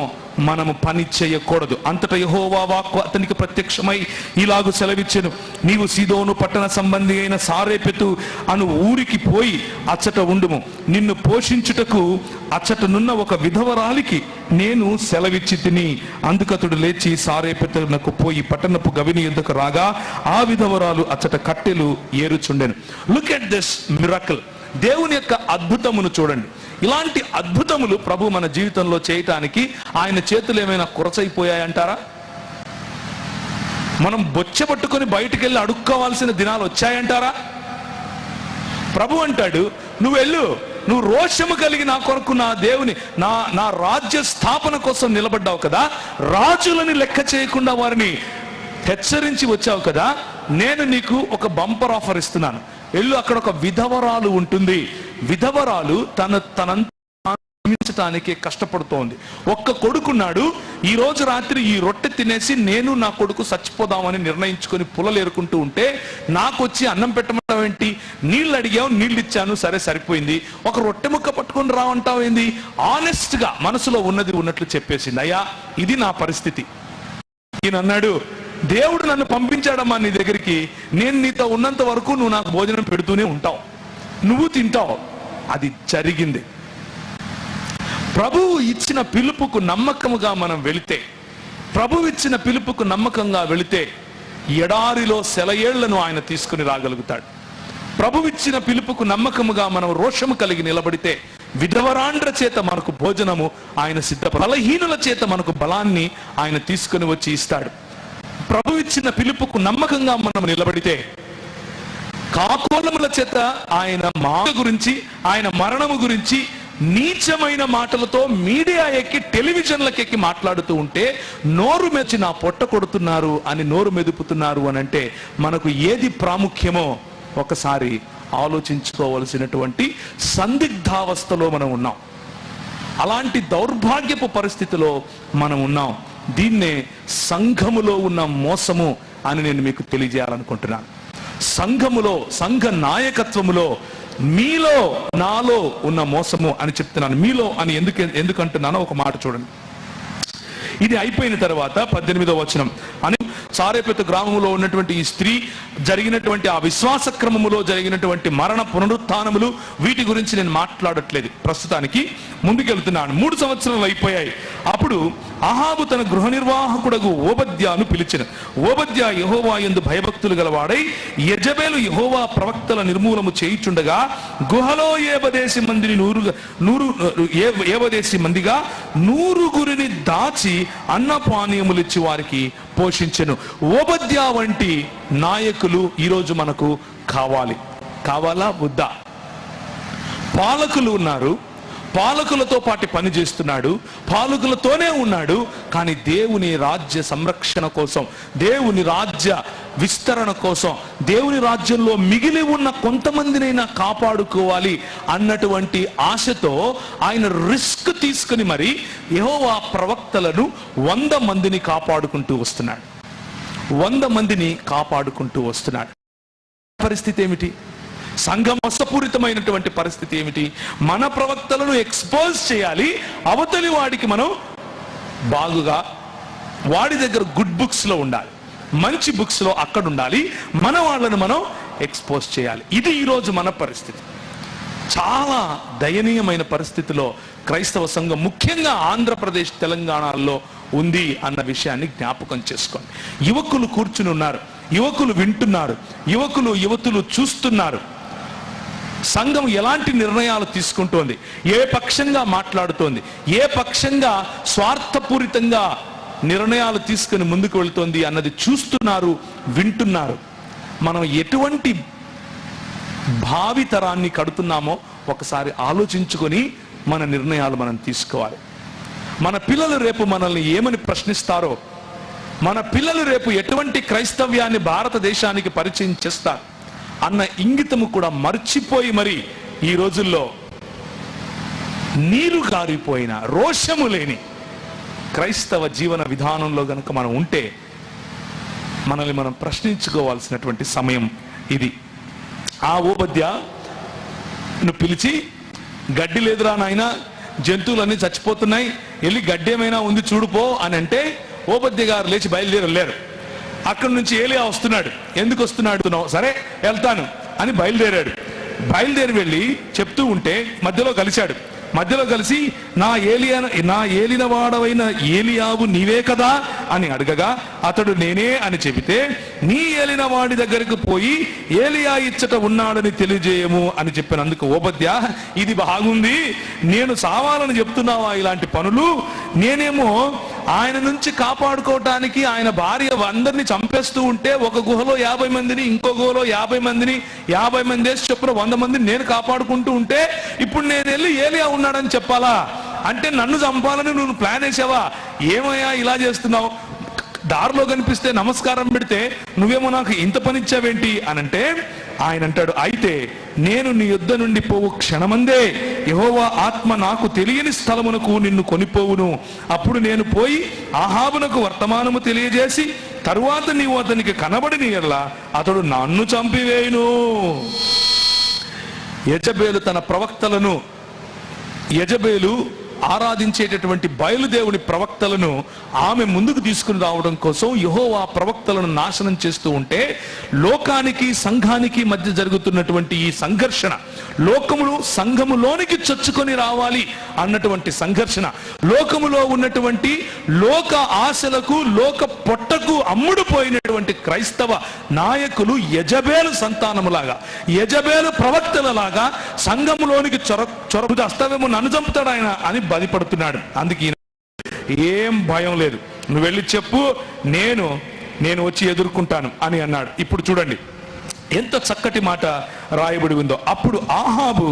[SPEAKER 1] మనము పని చేయకూడదు. అంతటా యెహోవా వాక్కు అతనికి ప్రత్యక్షమై ఇలాగు సెలవిచ్చెను, నీవు సీదోను పట్టణ సంబంధి అయిన సారేపెతు అను ఊరికి పోయి అచ్చట ఉండుము. నిన్ను పోషించుటకు అచ్చటనున్న ఒక విధవరాలికి నేను సెలవిచ్చి తిని. అందుకతడు లేచి సారేపెతునకు పోయి పట్టణపు గవిని యుద్ధకు రాగా ఆ విధవరాలు అచ్చట కట్టెలు ఏరుచుండెను. Look at this miracle. దేవుని యొక్క అద్భుతమును చూడండి. ఇలాంటి అద్భుతములు ప్రభు మన జీవితంలో చేయటానికి ఆయన చేతులు ఏమైనా కురచైపోయాయంటారా? మనం బొచ్చ పట్టుకొని బయటికి వెళ్ళి అడుక్కోవాల్సిన దినాలు వచ్చాయంటారా? ప్రభు అంటాడు, నువ్వు వెళ్ళు, నువ్వు రోషము కలిగి నా కొరకు నా దేవుని నా రాజ్య స్థాపన కోసం నిలబడ్డావు కదా, రాజులని లెక్క చేయకుండా వారిని హెచ్చరించి వచ్చావు కదా, నేను నీకు ఒక బంపర్ ఆఫర్ ఇస్తున్నాను. వెళ్ళు, అక్కడ ఒక విధవరాలు ఉంటుంది. విధవరాలు తనంతానికి కష్టపడుతోంది. ఒక్క కొడుకున్నాడు. ఈ రోజు రాత్రి ఈ రొట్టె తినేసి నేను నా కొడుకు చచ్చిపోదామని నిర్ణయించుకొని పుల్లలేరుకుంటూ ఉంటే నాకు వచ్చి అన్నం పెట్టమంటావు ఏంటి? నీళ్ళు అడిగావు, నీళ్ళు ఇచ్చాను, సరే సరిపోయింది. ఒక రొట్టె ముక్క పట్టుకొని రావంటావు ఏంది? ఆనెస్ట్ గా మనసులో ఉన్నది ఉన్నట్లు చెప్పేసింది. అయ్యా, ఇది నా పరిస్థితి. ఈయన అన్నాడు, దేవుడు నన్ను పంపించాడమ్మా నీ దగ్గరికి, నేను నీతో ఉన్నంత వరకు నువ్వు నాకు భోజనం పెడుతూనే ఉంటావు, నువ్వు తింటావు. అది జరిగింది. ప్రభువు ఇచ్చిన పిలుపుకు నమ్మకముగా మనం వెళితే, ప్రభువు ఇచ్చిన పిలుపుకు నమ్మకంగా వెళితే ఎడారిలో సెలయేళ్లను ఆయన తీసుకుని రాగలుగుతాడు. ప్రభువు ఇచ్చిన పిలుపుకు నమ్మకముగా మనం రోషము కలిగి నిలబడితే విధవరాండ్ర చేత మనకు భోజనము ఆయన బలహీనుల చేత మనకు బలాన్ని ఆయన తీసుకుని వచ్చి ఇస్తాడు. ప్రభు ఇచ్చిన పిలుపుకు నమ్మకంగా మనం నిలబడితే కాకోలముల చేత ఆయన మాట గురించి, ఆయన మరణము గురించి నీచమైన మాటలతో మీడియా ఎక్కి టెలివిజన్లకు ఎక్కి మాట్లాడుతూ ఉంటే నోరు మెచ్చి నా పొట్ట కొడుతున్నారు అని నోరు మెదుపుతున్నారు అని అంటే మనకు ఏది ప్రాముఖ్యమో ఒకసారి ఆలోచించుకోవలసినటువంటి సందిగ్ధావస్థలో మనం ఉన్నాం. అలాంటి దౌర్భాగ్యపు పరిస్థితిలో మనం ఉన్నాం. దీన్నే సంఘములో ఉన్న మోసము అని నేను మీకు తెలియజేయాలనుకుంటున్నాను. సంఘములో, సంఘ నాయకత్వములో మీలో నాలో ఉన్న మోసము అని చెప్తున్నాను. మీలో అని ఎందుకంటున్నానో ఒక మాట చూడండి. ఇది అయిపోయిన తర్వాత 18వ వచనం, అని సారేపెతు గ్రామంలో ఉన్నటువంటి ఈ స్త్రీ జరిగినటువంటి ఆ విశ్వాస క్రమములో జరిగినటువంటి మరణ పునరుత్థానములు, వీటి గురించి నేను మాట్లాడట్లేదు, ప్రస్తుతానికి ముందుకెళ్తున్నాను. 3 సంవత్సరాలు అయిపోయాయి. అప్పుడు అహాబు తన గృహ నిర్వాహకుడగు ఓబద్యాను పిలిచెను. ఓబద్యా యెహోవా యందు భయభక్తులు గలవాడై యెజబెలు యెహోవా ప్రవక్తల నిర్మూలము చేయుచుండగా గుహలో 70 మందిగా 100 దాచి అన్నపానీయములిచ్చి వారికి పోషించెను. ఓబద్యా వంటి నాయకులు ఈరోజు మనకు కావాలా వద్దా? పాలకులు ఉన్నారు, పాలకులతో పాటు పని చేస్తున్నాడు, పాలకులతోనే ఉన్నాడు, కానీ దేవుని రాజ్య సంరక్షణ కోసం, దేవుని రాజ్య విస్తరణ కోసం, దేవుని రాజ్యంలో మిగిలి ఉన్న కొంతమందినైనా కాపాడుకోవాలి అన్నటువంటి ఆశతో ఆయన రిస్క్ తీసుకుని మరి యెహోవా ప్రవక్తలను 100 మందిని కాపాడుకుంటూ వస్తున్నాడు. పరిస్థితి ఏమిటి? సంఘం మోసపూరితమైనటువంటి పరిస్థితి ఏమిటి? మన ప్రవక్తలను ఎక్స్పోజ్ చేయాలి, అవతలి వాడికి మనం బాగుగా వాడి దగ్గర గుడ్ బుక్స్ లో ఉండాలి, మంచి బుక్స్ లో అక్కడ ఉండాలి, మన వాళ్ళను మనం ఎక్స్పోజ్ చేయాలి. ఇది ఈరోజు మన పరిస్థితి. చాలా దయనీయమైన పరిస్థితిలో క్రైస్తవ సంఘం ముఖ్యంగా ఆంధ్రప్రదేశ్ తెలంగాణలో ఉంది అన్న విషయాన్ని జ్ఞాపకం చేసుకోండి. యువకులు కూర్చుని ఉన్నారు, యువకులు వింటున్నారు, యువతులు చూస్తున్నారు. సంఘం ఎలాంటి నిర్ణయాలు తీసుకుంటోంది, ఏ పక్షంగా మాట్లాడుతోంది, ఏ పక్షంగా స్వార్థపూరితంగా నిర్ణయాలు తీసుకుని ముందుకు వెళ్తోంది అన్నది చూస్తున్నారు, వింటున్నారు. మనం ఎటువంటి భావితరాన్ని కడుతున్నామో ఒకసారి ఆలోచించుకొని మన నిర్ణయాలు మనం తీసుకోవాలి. మన పిల్లలు రేపు మనల్ని ఏమని ప్రశ్నిస్తారో, మన పిల్లలు రేపు ఎటువంటి క్రైస్తవ్యాన్ని భారతదేశానికి పరిచయం చేస్తారు అన్న ఇంగితము కూడా మర్చిపోయి మరి ఈ రోజుల్లో నీరు గారిపోయిన రోషము లేని క్రైస్తవ జీవన విధానంలో గనుక మనం ఉంటే మనల్ని మనం ప్రశ్నించుకోవాల్సినటువంటి సమయం ఇది. ఆ ఓబద్యను పిలిచి, గడ్డి లేదురా నాయన, జంతువులన్నీ చచ్చిపోతున్నాయి, వెళ్ళి గడ్డి ఏమైనా ఉంది చూడుపో అని అంటే ఓబద్య గారు లేచి బయలుదేరలేరు. అక్కడి నుంచి ఏలియా వస్తున్నాడు. ఎందుకు వస్తున్నాడు? సరే వెళ్తాను అని బయలుదేరి వెళ్ళి చెప్తూ ఉంటే మధ్యలో కలిసి నా ఏలిన వాడవైన ఏలియావు నీవే కదా అని అడగగా అతడు నేనే అని చెబితే, నీ ఏలిన వాడి దగ్గరకు పోయి ఏలియా ఇచ్చట ఉన్నాడని తెలియజేయము అని చెప్పినందుకు ఓబద్య, ఇది బాగుంది, నేను సావాలని చెప్తున్నావా ఇలాంటి పనులు? నేనేమో ఆయన నుంచి కాపాడుకోవటానికి ఆయన భార్య అందరినీ చంపేస్తూ ఉంటే ఒక గుహలో 50 మందిని, ఇంకో గుహలో 50 మందిని, 50 మంది వేసి చొప్పున 100 మందిని నేను కాపాడుకుంటూ ఉంటే ఇప్పుడు నేను వెళ్ళి ఏలియా ఉన్నాడని చెప్పాలా? అంటే నన్ను చంపాలని నువ్వు ప్లాన్ వేసావా? ఏమయ్యా ఇలా చేస్తున్నావు? దారిలో కనిపిస్తే నమస్కారం పెడితే నువ్వేమో నాకు ఇంత పనిచ్చావేంటి అని అంటే ఆయన అంటాడు, అయితే నేను నీ యుద్ధ నుండి పోవు క్షణమందే యెహోవా ఆత్మ నాకు తెలియని స్థలమునకు నిన్ను కొనిపోవును. అప్పుడు నేను పోయి ఆహాబునకు వర్తమానము తెలియజేసి తరువాత నీవు అతనికి కనబడిన యెడల అతడు నన్ను చంపివేయును. యెజబేలు తన ప్రవక్తలను, యెజబేలు ఆరాధించేటటువంటి బయలుదేవుని ప్రవక్తలను ఆమె ముందుకు తీసుకుని రావడం కోసం యెహోవా ప్రవక్తలను నాశనం చేస్తూ ఉంటే, లోకానికి సంఘానికి మధ్య జరుగుతున్నటువంటి ఈ సంఘర్షణ, లోకములు సంఘములోనికి చొచ్చుకొని రావాలి అన్నటువంటి సంఘర్షణ, లోకములో ఉన్నటువంటి లోక ఆశలకు, లోక పొట్టకు అమ్ముడుపోయినటువంటి క్రైస్తవ నాయకులు యెజబేలు సంతానములాగా, యెజబేలు ప్రవక్తలలాగా సంఘములోనికి చొరబు చేస్తావేమో, నన్ను చంపుతాడు ఆయన అని బాధపడుతున్నాడు. అందుకే ఏం భయం లేదు, నువ్వు వెళ్ళి చెప్పు, నేను వచ్చి ఎదుర్కొంటాను అని అన్నాడు. ఇప్పుడు చూడండి ఎంత చక్కటి మాట రాయబడి ఉందో. అప్పుడు ఆహాబు,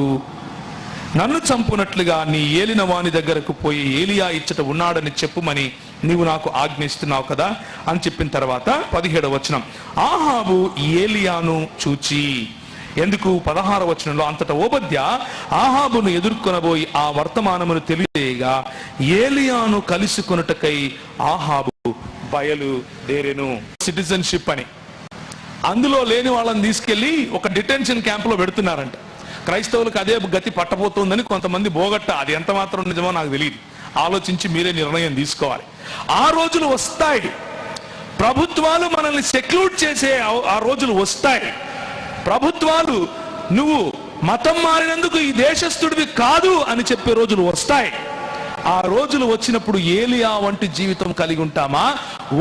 [SPEAKER 1] నన్ను చంపునట్లుగా నీ ఏలిన వాని దగ్గరకు పోయి ఏలియా ఇచ్చట ఉన్నాడని చెప్పుమని నీవు నాకు ఆజ్ఞిస్తున్నావు కదా అని చెప్పిన తర్వాత 17వ వచనం, ఆహాబు ఏలియాను చూచి, ఎందుకు 16వ వచనంలో, అంతటా ఓబద్య ఆహాబును ఎదుర్కొనబోయి ఆ వర్తమానమును తెలియజేయగా ఏలియాను కలుసుకొనుటకై ఆహాబు బయలుదేరెను. సిటిజన్షిప్ అని అందులో లేని వాళ్ళని తీసుకెళ్లి ఒక డిటెన్షన్ క్యాంప్ లో పెడుతున్నారంట. క్రైస్తవులకు అదే గతి పట్టబోతుందని కొంతమంది బోగట్ట, అది ఎంత మాత్రం నిజమో నాకు తెలియదు, ఆలోచించి మీరే నిర్ణయం తీసుకోవాలి. ఆ రోజులు వస్తాయి, ప్రభుత్వాలు మనల్ని సెక్లూట్ చేసే ఆ రోజులు వస్తాయి. ప్రభుత్వాలు నువ్వు మతం మారినందుకు ఈ దేశస్థుడివి కాదు అని చెప్పే రోజులు వస్తాయి. ఆ రోజులు వచ్చినప్పుడు ఏలియా వంటి జీవితం కలిగి ఉంటామా,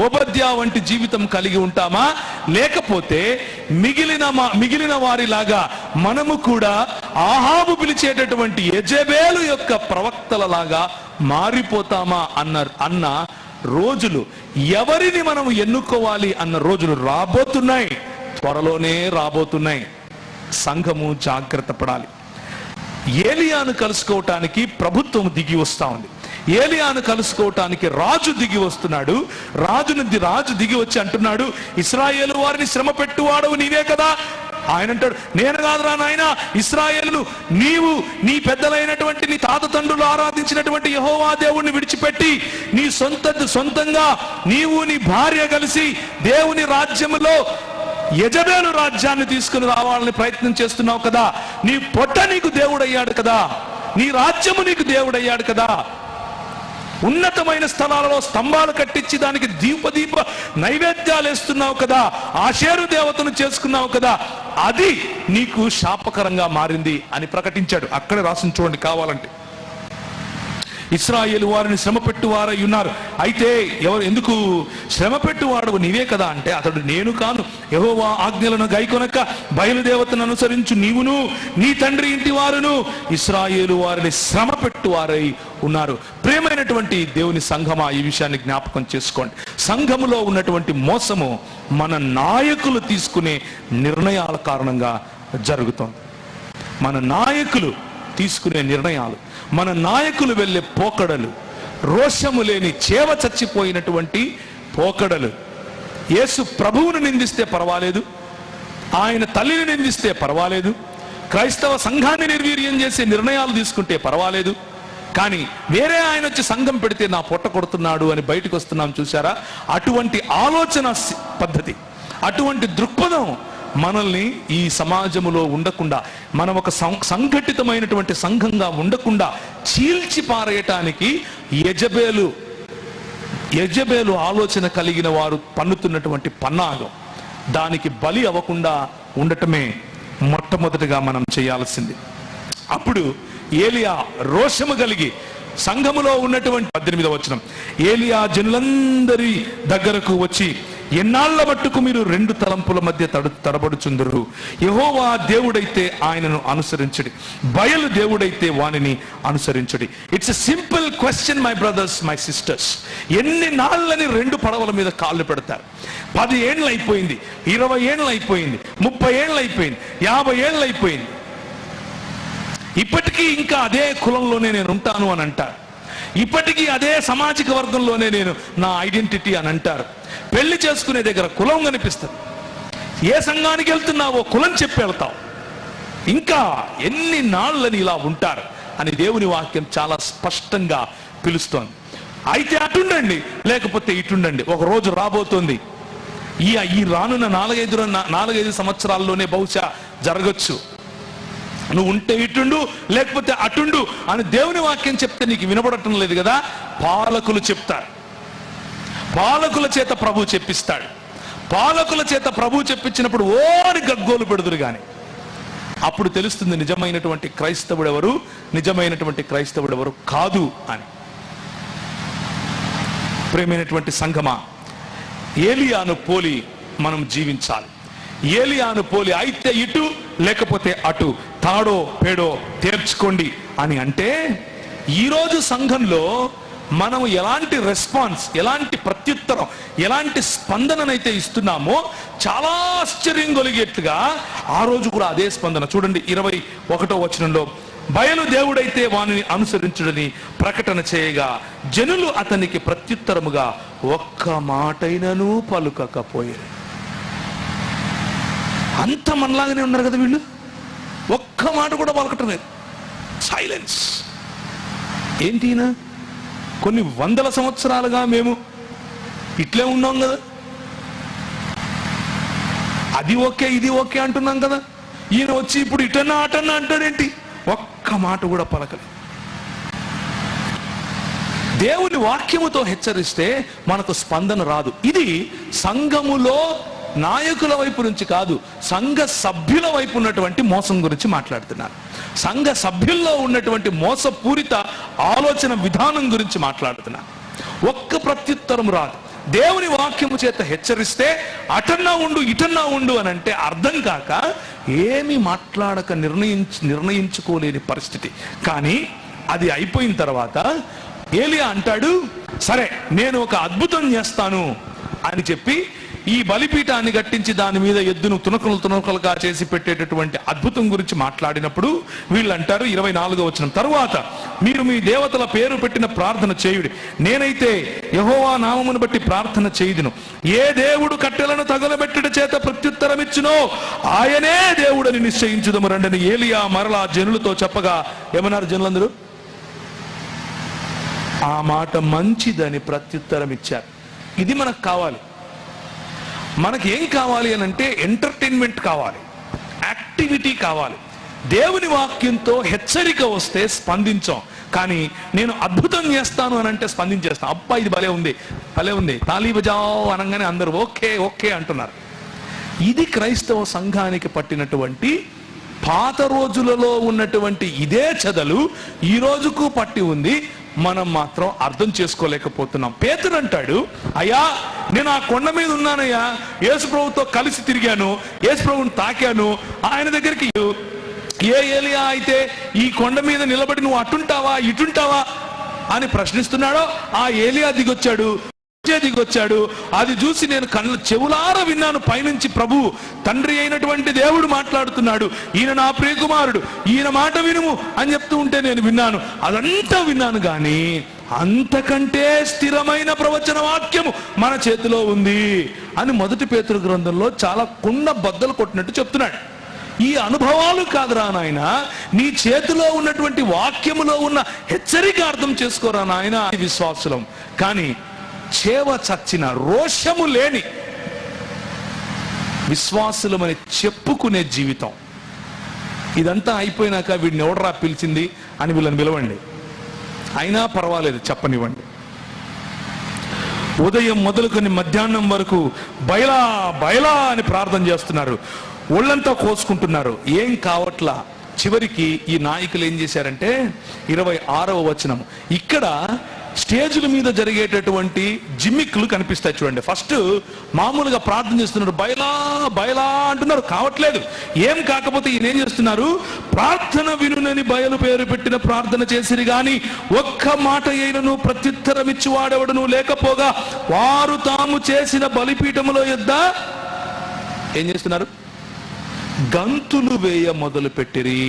[SPEAKER 1] ఓబద్యా వంటి జీవితం కలిగి ఉంటామా, లేకపోతే మిగిలిన వారిలాగా మనము కూడా ఆహాబు పిలిచేటటువంటి యెజబేలు యొక్క ప్రవక్తలలాగా మారిపోతామా అన్న రోజులు, ఎవరిని మనం ఎన్నుకోవాలి అన్న రోజులు రాబోతున్నాయి, త్వరలోనే రాబోతున్నాయి. సంఘము జాగ్రత్త పడాలి. ఏలియాను కలుసుకోవటానికి ప్రభుత్వం దిగి వస్తా ఉంది, ఏలియాను కలుసుకోవటానికి రాజు దిగి వస్తున్నాడు. రాజు దిగి వచ్చి అంటున్నాడు, ఇశ్రాయేలు వారిని శ్రమ పెట్టువాడవు నీవే కదా. ఆయన అంటాడు, నేను కాదురా నాయన, ఇశ్రాయేలు నీవు నీ పెద్దలైనటువంటి నీ తాత తండ్రులు ఆరాధించినటువంటి యెహోవా దేవుణ్ణి విడిచిపెట్టి నీ సొంతంగా నీవు నీ భార్య కలిసి దేవుని రాజ్యములో యెజబెలు రాజ్యాన్ని తీసుకుని రావాలని ప్రయత్నం చేస్తున్నావు కదా, నీ పొట్ట నీకు దేవుడయ్యాడు కదా, నీ రాజ్యము నీకు దేవుడయ్యాడు కదా, ఉన్నతమైన స్థలాలలో స్తంభాలు కట్టించి దానికి దీప నైవేద్యాలు వేస్తున్నావు కదా, ఆషేరు దేవతను చేసుకున్నావు కదా, అది నీకు శాపకరంగా మారింది అని ప్రకటించాడు. అక్కడే రాసిన చూడండి కావాలంటే. ఇశ్రాయేలు వారిని శ్రమ పెట్టువారై ఉన్నారు. అయితే ఎందుకు శ్రమ పెట్టువాడు నీవే కదా అంటే, అతడు నేను కాను, యెహోవా ఆజ్ఞలను గైకొనక బయలుదేవతను అనుసరించు నీవును నీ తండ్రి ఇంటి వారును ఇశ్రాయేలు వారిని శ్రమ పెట్టువారై ఉన్నారు. ప్రియమైనటువంటి దేవుని సంఘమా, ఈ విషయాన్ని జ్ఞాపకం చేసుకోండి. సంఘములో ఉన్నటువంటి మోసము మన నాయకులు తీసుకునే నిర్ణయాల కారణంగా జరుగుతుంది. మన నాయకులు తీసుకునే నిర్ణయాలు, మన నాయకులు వెళ్ళే పోకడలు, రోషము లేని చేవ చచ్చిపోయినటువంటి పోకడలు. యేసు ప్రభువును నిందిస్తే పర్వాలేదు, ఆయన తల్లిని నిందిస్తే పర్వాలేదు, క్రైస్తవ సంఘాన్ని నిర్వీర్యం చేసే నిర్ణయాలు తీసుకుంటే పర్వాలేదు, కానీ వేరే ఆయన వచ్చి సంఘం పెడితే నా పొట్ట కొడుతున్నాడు అని బయటకు వస్తున్నాం చూసారా? అటువంటి ఆలోచన పద్ధతి, అటువంటి దృక్పథం మనల్ని ఈ సమాజములో ఉండకుండా, మనం ఒక సంఘటితమైనటువంటి సంఘంగా ఉండకుండా చీల్చి పారేయటానికి యెజబెలు ఆలోచన కలిగిన వారు పన్నుతున్నటువంటి పన్నాగం. దానికి బలి అవ్వకుండా ఉండటమే మొట్టమొదటిగా మనం చేయాల్సింది. అప్పుడు ఏలియా రోషము కలిగి సంఘములో ఉన్నటువంటి 18వ వచనం, ఏలియా జనులందరి దగ్గరకు వచ్చి, ఎన్నాళ్ల మట్టుకు మీరు 2 తలంపుల మధ్య తడబడుచుందరు? యెహోవా దేవుడైతే ఆయనను అనుసరించుడి, బయలు దేవుడైతే వానిని అనుసరించుడి. It's a simple question my brothers, my sisters. ఎన్ని నాళ్ళని 2 పడవల మీద కాళ్ళు పెడతారు? 10 ఏళ్ళు అయిపోయింది, 20 ఏళ్ళు అయిపోయింది, 30 ఏళ్ళు అయిపోయింది, 50 ఏళ్ళు అయిపోయింది. ఇప్పటికీ ఇంకా అదే కులంలోనే నేను ఉంటాను అని అంటారు. ఇప్పటికీ అదే సామాజిక వర్గంలోనే నేను నా ఐడెంటిటీ అని అంటారు. పెళ్లి చేసుకునే దగ్గర కులం కనిపిస్తుంది. ఏ సంఘానికి వెళ్తున్నావో కులం చెప్పి వెళ్తావు. ఇంకా ఎన్ని నాళ్ళని ఇలా ఉంటారు అని దేవుని వాక్యం చాలా స్పష్టంగా పిలుస్తోంది. అయితే అటుండండి, లేకపోతే ఇటుండండి. ఒక రోజు రాబోతోంది, ఈ రానున్న 4-5 సంవత్సరాల్లోనే బహుశా జరగచ్చు. నువ్వు ఉంటే ఇటుండు, లేకపోతే అటుండు అని దేవుని వాక్యం చెప్తే నీకు వినబడటం లేదు కదా. పాలకులు చెప్తారు, పాలకుల చేత ప్రభు చెప్పిస్తాడు. పాలకుల చేత ప్రభు చెప్పించినప్పుడు ఓరి గగ్గోలు పెడుదురు గాని అప్పుడు తెలుస్తుంది నిజమైనటువంటి క్రైస్తవుడు ఎవరు, నిజమైనటువంటి క్రైస్తవుడు ఎవరు కాదు అని. ప్రియమైనటువంటి సంఘమా, ఏలియాను పోలి మనం జీవించాలి. ఏలియాను పోలి అయితే ఇటు, లేకపోతే అటు, తాడో పేడో తేర్చుకోండి అని అంటే, ఈరోజు సంఘంలో మనం ఎలాంటి రెస్పాన్స్, ఎలాంటి ప్రత్యుత్తరం, ఎలాంటి స్పందననైతే ఇస్తున్నామో చాలా ఆశ్చర్యం కలిగేట్లుగా ఆ రోజు కూడా అదే స్పందన. చూడండి 21వ వచనంలో, బయలు దేవుడైతే వానిని అనుసరించుడని ప్రకటన చేయగా జనులు అతనికి ప్రత్యుత్తరముగా ఒక్క మాటైనను పలుకకపోయారు. అంత మనలాగానే ఉన్నారు కదా వీళ్ళు, ఒక్క మాట కూడా పలకటం లేదు, సైలెన్స్. ఏంటినా కొన్ని 100 సంవత్సరాలుగా మేము ఇట్లే ఉన్నాం కదా, అది ఓకే ఇది ఓకే అంటున్నాం కదా, ఈయన వచ్చి ఇప్పుడు ఇటన్నా అటన్నా అంటాడేంటి? ఒక్క మాట కూడా పలకలేదు. దేవుని వాక్యముతో హెచ్చరిస్తే మనకు స్పందన రాదు. ఇది సంఘములో నాయకుల వైపు నుంచి కాదు, సంఘ సభ్యుల వైపు ఉన్నటువంటి మోసం గురించి మాట్లాడుతున్నారు. సంఘ సభ్యుల్లో ఉన్నటువంటి మోసపూరిత ఆలోచన విధానం గురించి మాట్లాడుతున్నారు. ఒక్క ప్రత్యుత్తరం రాదు. దేవుని వాక్యము చేత హెచ్చరిస్తే అటన్నా ఉండు ఇటన్నా ఉండు అని అంటే అర్థం కాక ఏమి మాట్లాడక నిర్ణయించుకోలేని పరిస్థితి. కానీ అది అయిపోయిన తర్వాత ఏలియా అంటాడు, సరే నేను ఒక అద్భుతం చేస్తాను అని చెప్పి ఈ బలిపీఠాన్ని కట్టించి దాని మీద ఎద్దును తునకలుగా చేసి పెట్టేటటువంటి అద్భుతం గురించి మాట్లాడినప్పుడు వీళ్ళు అంటారు 24వ వచనం, తరువాత మీరు మీ దేవతల పేరు పెట్టిన ప్రార్థన చేయుడి, నేనైతే యెహోవా నామమును బట్టి ప్రార్థన చేయుదును. ఏ దేవుడు కట్టెలను తగలబెట్టుట చేత ప్రత్యుత్తరం ఇచ్చునో ఆయనే దేవుడని నిశ్చయించుదము రండని ఏలియా మరలా జనులతో చెప్పగా ఏమన్నారు జనులందరూ? ఆ మాట మంచిదని ప్రత్యుత్తరం ఇచ్చారు. ఇది మనకు కావాలి. మనకి ఏం కావాలి అని అంటే ఎంటర్టైన్మెంట్ కావాలి, యాక్టివిటీ కావాలి. దేవుని వాక్యంతో హెచ్చరిక వస్తే స్పందించాం, కానీ నేను అద్భుతం చేస్తాను అని అంటే స్పందించేస్తాను. అబ్బా ఇది భలే ఉంది, భలే ఉంది, తాళీ బజావ్ అనగానే అందరూ ఓకే ఓకే అంటున్నారు. ఇది క్రైస్తవ సంఘానికి పట్టినటువంటి, పాత రోజులలో ఉన్నటువంటి ఇదే చెదలు ఈ రోజుకు పట్టి ఉంది. మనం మాత్రం అర్థం చేసుకోలేకపోతున్నాం. పేతురు అంటాడు, అయ్యా నేను ఆ కొండ మీద ఉన్నానయ్యా, యేసు ప్రభుతో కలిసి తిరిగాను, యేసు ప్రభుని తాకాను, ఆయన దగ్గరికి ఏ ఏలియా అయితే ఈ కొండ మీద నిలబడి నువ్వు అటుంటావా ఇటుంటావా అని ప్రశ్నిస్తున్నాడో ఆ ఏలియా దిగొచ్చాడు. అది చూసి నేను చెవులార విన్నాను, పైనుంచి ప్రభు తండ్రి అయినటువంటి దేవుడు మాట్లాడుతున్నాడు, ఈయన నా ప్రియకుమారుడు, ఈయన మాట వినుము అని చెప్తూ ఉంటే నేను విన్నాను. అదంతా విన్నాను, కానీ అంతకంటే స్థిరమైన ప్రవచన వాక్యము మన చేతిలో ఉంది అని మొదటి పేతురు గ్రంథంలో చాలా కుండ బద్దలు కొట్టినట్టు చెప్తున్నాడు. ఈ అనుభవాలు కాదురా నాయన, నీ చేతిలో ఉన్నటువంటి వాక్యములో ఉన్న హెచ్చరిక అర్థం చేసుకోరా నాయన విశ్వాసులం. కానీ చేవ చచ్చిన రోషము లేని విశ్వాసులమని చెప్పుకునే జీవితం. ఇదంతా అయిపోయినాక వీడిని ఎవడరా పిలిచింది అని వీళ్ళని పిలవండి, అయినా పర్వాలేదు చెప్పనివ్వండి. ఉదయం మొదలుకొని మధ్యాహ్నం వరకు బయలా బయలా అని ప్రార్థన చేస్తున్నారు, ఒళ్ళంతా కోసుకుంటున్నారు, ఏం కావట్లా. చివరికి ఈ నాయకులు ఏం చేశారంటే 26వ వచనం, ఇక్కడ స్టేజ్ల మీద జరిగేటటువంటి జిమ్మిక్లు కనిపిస్తాయి చూడండి. ఫస్ట్ మామూలుగా ప్రార్థన చేస్తున్నారు, బయలా బయలా అంటున్నారు, కావట్లేదు. ఏం కాకపోతే ఈయన ఏం చేస్తున్నారు, ప్రార్థన వినునని బయలు పేరు పెట్టిన ప్రార్థన చేసిరి గాని ఒక్క మాట అయినను ప్రత్యుత్తరం ఇచ్చి వాడెవడను లేకపోగా వారు తాము చేసిన బలిపీఠములో యొద్ద ఏం చేస్తున్నారు, గంతులు వేయ మొదలు పెట్టిరి.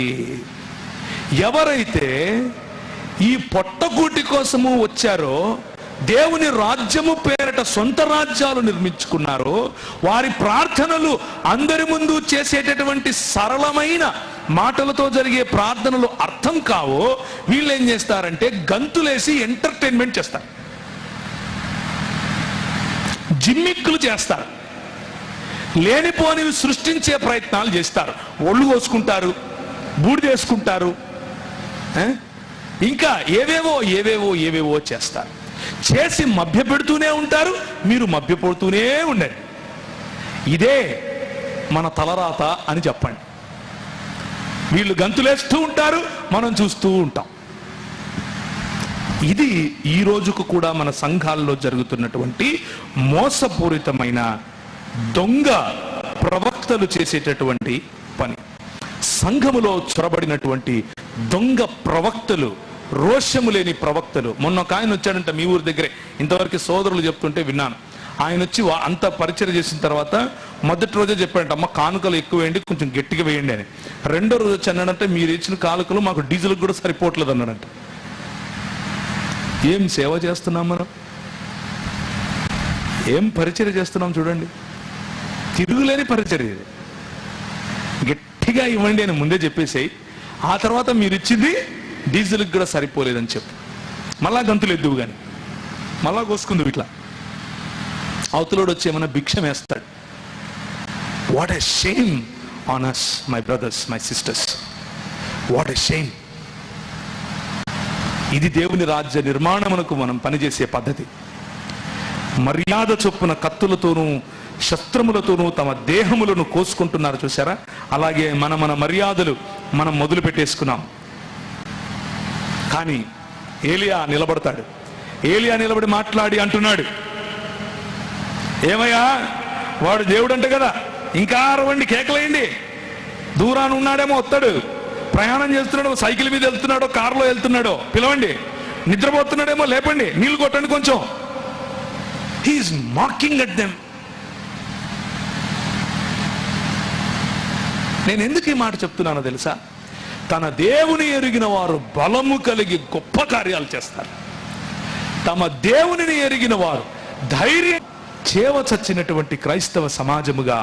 [SPEAKER 1] ఎవరైతే ఈ పొట్టగూటి కోసము వచ్చారో, దేవుని రాజ్యము పేరట సొంత రాజ్యాలు నిర్మించుకున్నారో, వారి ప్రార్థనలు అందరి ముందు చేసేటటువంటి సరళమైన మాటలతో జరిగే ప్రార్థనలు అర్థం కావో, వీళ్ళు ఏం చేస్తారంటే గంతులేసి ఎంటర్టైన్మెంట్ చేస్తారు, జిమ్మిక్కులు చేస్తారు, లేనిపోనివి సృష్టించే ప్రయత్నాలు చేస్తారు, ఒళ్ళు కోసుకుంటారు, బూడిదేసుకుంటారు, ఇంకా ఏవేవో చేస్తారు. చేసి మభ్య పెడుతూనే ఉంటారు, మీరు మభ్యపడుతూనే ఉండండి. ఇదే మన తలరాత అని చెప్పండి. వీళ్ళు గంతులేస్తూ ఉంటారు, మనం చూస్తూ ఉంటాం. ఇది ఈ రోజుకు కూడా మన సంఘాల్లో జరుగుతున్నటువంటి మోసపూరితమైన దొంగ ప్రవక్తలు చేసేటటువంటి పని. సంఘములో చొరబడినటువంటి దొంగ ప్రవక్తలు, రోషము లేని ప్రవక్తలు. మొన్న ఒక ఆయన వచ్చాడంట మీ ఊరి దగ్గరే, ఇంతవరకు సోదరులు చెప్తుంటే విన్నాను. ఆయన వచ్చి అంత పరిచయం చేసిన తర్వాత మొదటి రోజే చెప్పాడంట, అమ్మ కానుకలు ఎక్కువ వేయండి, కొంచెం గట్టిగా వేయండి అని. రెండో రోజు వచ్చి అన్నాడంటే, మీరు ఇచ్చిన కానుకలు మాకు డీజిల్ కూడా సరిపోవట్లేదు అన్నాడంట. ఏం సేవ చేస్తున్నాం మనం, ఏం పరిచర్య చేస్తున్నాం చూడండి. తిరుగులేని పరిచర్య. గట్టిగా ఇవ్వండి అని ముందే చెప్పేసాయి, ఆ తర్వాత మీరు ఇచ్చింది డీజిల్కి కూడా సరిపోలేదని చెప్పు, మళ్ళా గంతులు ఎద్దువు కానీ మళ్ళా కోసుకుందు. ఇట్లా అవతలోడు వచ్చి ఏమన్నా భిక్షం వేస్తాడు. What a shame on us, my brothers, my sisters, what a shame. ఇది దేవుని రాజ్య నిర్మాణమునకు మనం పనిచేసే పద్ధతి. మర్యాద చొప్పున కత్తులతోనూ శస్త్రములతోనూ తమ దేహములను కోసుకుంటున్నారు చూసారా. అలాగే మన మర్యాదలు మనం మొదలు పెట్టేసుకున్నాం. కానీ ఏలియా నిలబడతాడు. ఏలియా నిలబడి మాట్లాడి అంటున్నాడు, ఏమయ్యా వాడు దేవుడు అంట కదా, ఇంకా అరవండి, కేకలేయండి. దూరాన్ని ఉన్నాడేమో వస్తాడు, ప్రయాణం చేస్తున్నాడో, సైకిల్ మీద వెళ్తున్నాడో, కారులో వెళ్తున్నాడో పిలవండి, నిద్రపోతున్నాడేమో లేపండి, నీళ్లు కొట్టండి కొంచెం. He's mocking at them. నేను ఎందుకు ఈ మాట చెప్తున్నానో తెలుసా? తన దేవుని ఎరిగిన వారు బలము కలిగి గొప్ప కార్యాలు చేస్తారు. తమ దేవునిని ఎరిగిన వారు ధైర్యం. చేవ చచ్చినటువంటి క్రైస్తవ సమాజముగా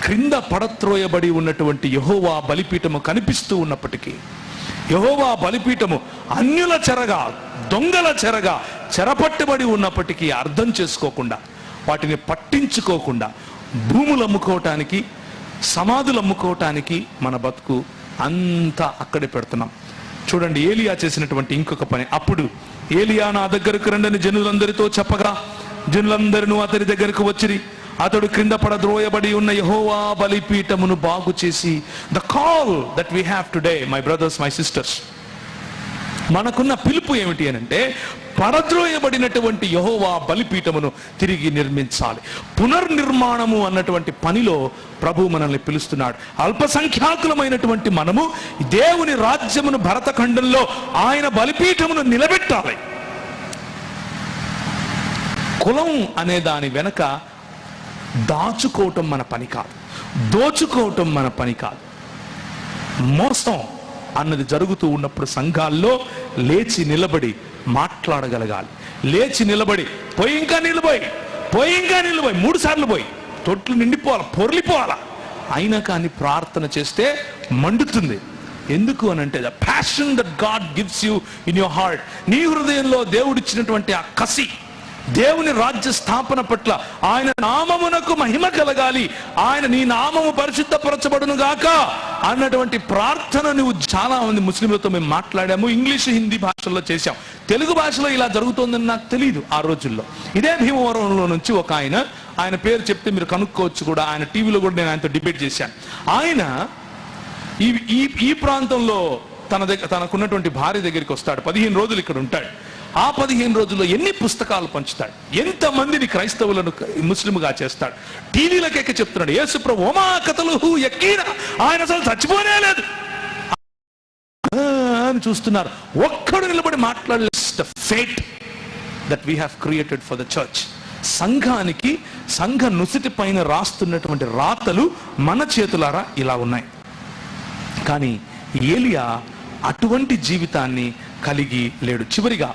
[SPEAKER 1] క్రింద పడత్రోయబడి ఉన్నటువంటి యెహోవా బలిపీఠము కనిపిస్తూ ఉన్నప్పటికీ, యెహోవా బలిపీఠము అన్యుల చెరగా, దొంగల చెరగా చెరపట్టుబడి ఉన్నప్పటికీ అర్థం చేసుకోకుండా వాటిని పట్టించుకోకుండా భూములు అమ్ముకోవటానికి, సమాధులు అమ్ముకోవటానికి మన బతుకు అంతా అక్కడే పెడుతున్నాం. చూడండి ఏలియా చేసినటువంటి ఇంకొక పని. అప్పుడు ఏలియా నా దగ్గరకు రండని జనులందరితో చెప్పగా జనులందరూ అతని దగ్గరకు వచ్చిరి. అతడు క్రింద పడద్రోయబడి ఉన్న యెహోవా బలిపీఠమును బాగు చేసి, the call that we have today my brothers my sisters, మనకున్న పిలుపు ఏమిటి అనంటే పడద్రోయబడినటువంటి యెహోవా బలిపీఠమును తిరిగి నిర్మించాలి. పునర్నిర్మాణము అన్నటువంటి పనిలో ప్రభు మనల్ని పిలుస్తున్నాడు. అల్పసంఖ్యాకులమైనటువంటి మనము దేవుని రాజ్యమును భరతఖండంలో ఆయన బలిపీఠమును నిలబెట్టాలి. కులం అనే దాని వెనక దాచుకోవటం మన పని కాదు, దోచుకోవటం మన పని కాదు. మోసం అన్నది జరుగుతూ ఉన్నప్పుడు సంఘాల్లో లేచి నిలబడి మాట్లాడగలగాలి. లేచి నిలబడి పోయి ఇంకా నిలబోయి 3 సార్లు పోయి తొట్లు నిండిపోవాలి, పొర్లిపోవాలా. అయినా కానీ ప్రార్థన చేస్తే మండుతుంది. ఎందుకు అనంటే the passion that God gives you in your heart, నీ హృదయంలో దేవుడిచ్చినటువంటి ఆ కసి, దేవుని రాజ్య స్థాపన పట్ల ఆయన నామమునకు మహిమ కలగాలి, ఆయన నీ నామము పరిశుద్ధపరచబడును గాక అన్నటువంటి ప్రార్థన నువ్వు చాలా మంది ముస్లింలతో మేము మాట్లాడాము. ఇంగ్లీష్ హిందీ భాషల్లో చేశాం. తెలుగు భాషలో ఇలా జరుగుతోందని నాకు తెలియదు ఆ రోజుల్లో. ఇదే భీమవరంలో నుంచి ఒక ఆయన పేరు చెప్తే మీరు కనుక్కోవచ్చు కూడా, ఆయన టీవీలో కూడా నేను ఆయనతో డిబేట్ చేశాను. ఆయన ఈ ప్రాంతంలో తనకున్నటువంటి భార్య దగ్గరికి వస్తాడు. 15 రోజులు ఇక్కడ ఉంటాడు. ఆ 15 రోజుల్లో ఎన్ని పుస్తకాలు పంచుతాడు, ఎంతమందిని క్రైస్తవులను ముస్లింగా చేస్తాడు. టీవీలకెక్క చెప్తున్నాడు యేసు ప్రభు ఓమా కతలుహు యకీనా, ఆయన అసలు చచ్చిపోనే లేదు అని చూస్తున్నారు. ఒక్కడు నిలబడి మాట్లాడలేదు. The fate that we have created for the church. సంఘానికి, సంఘ నుసిటి పైన రాస్తున్నటువంటి రాతలు మన చేతులారా ఇలా ఉన్నాయి. కానీ ఏలియా అటువంటి జీవితాన్ని కలిగి లేడు. చివరిగా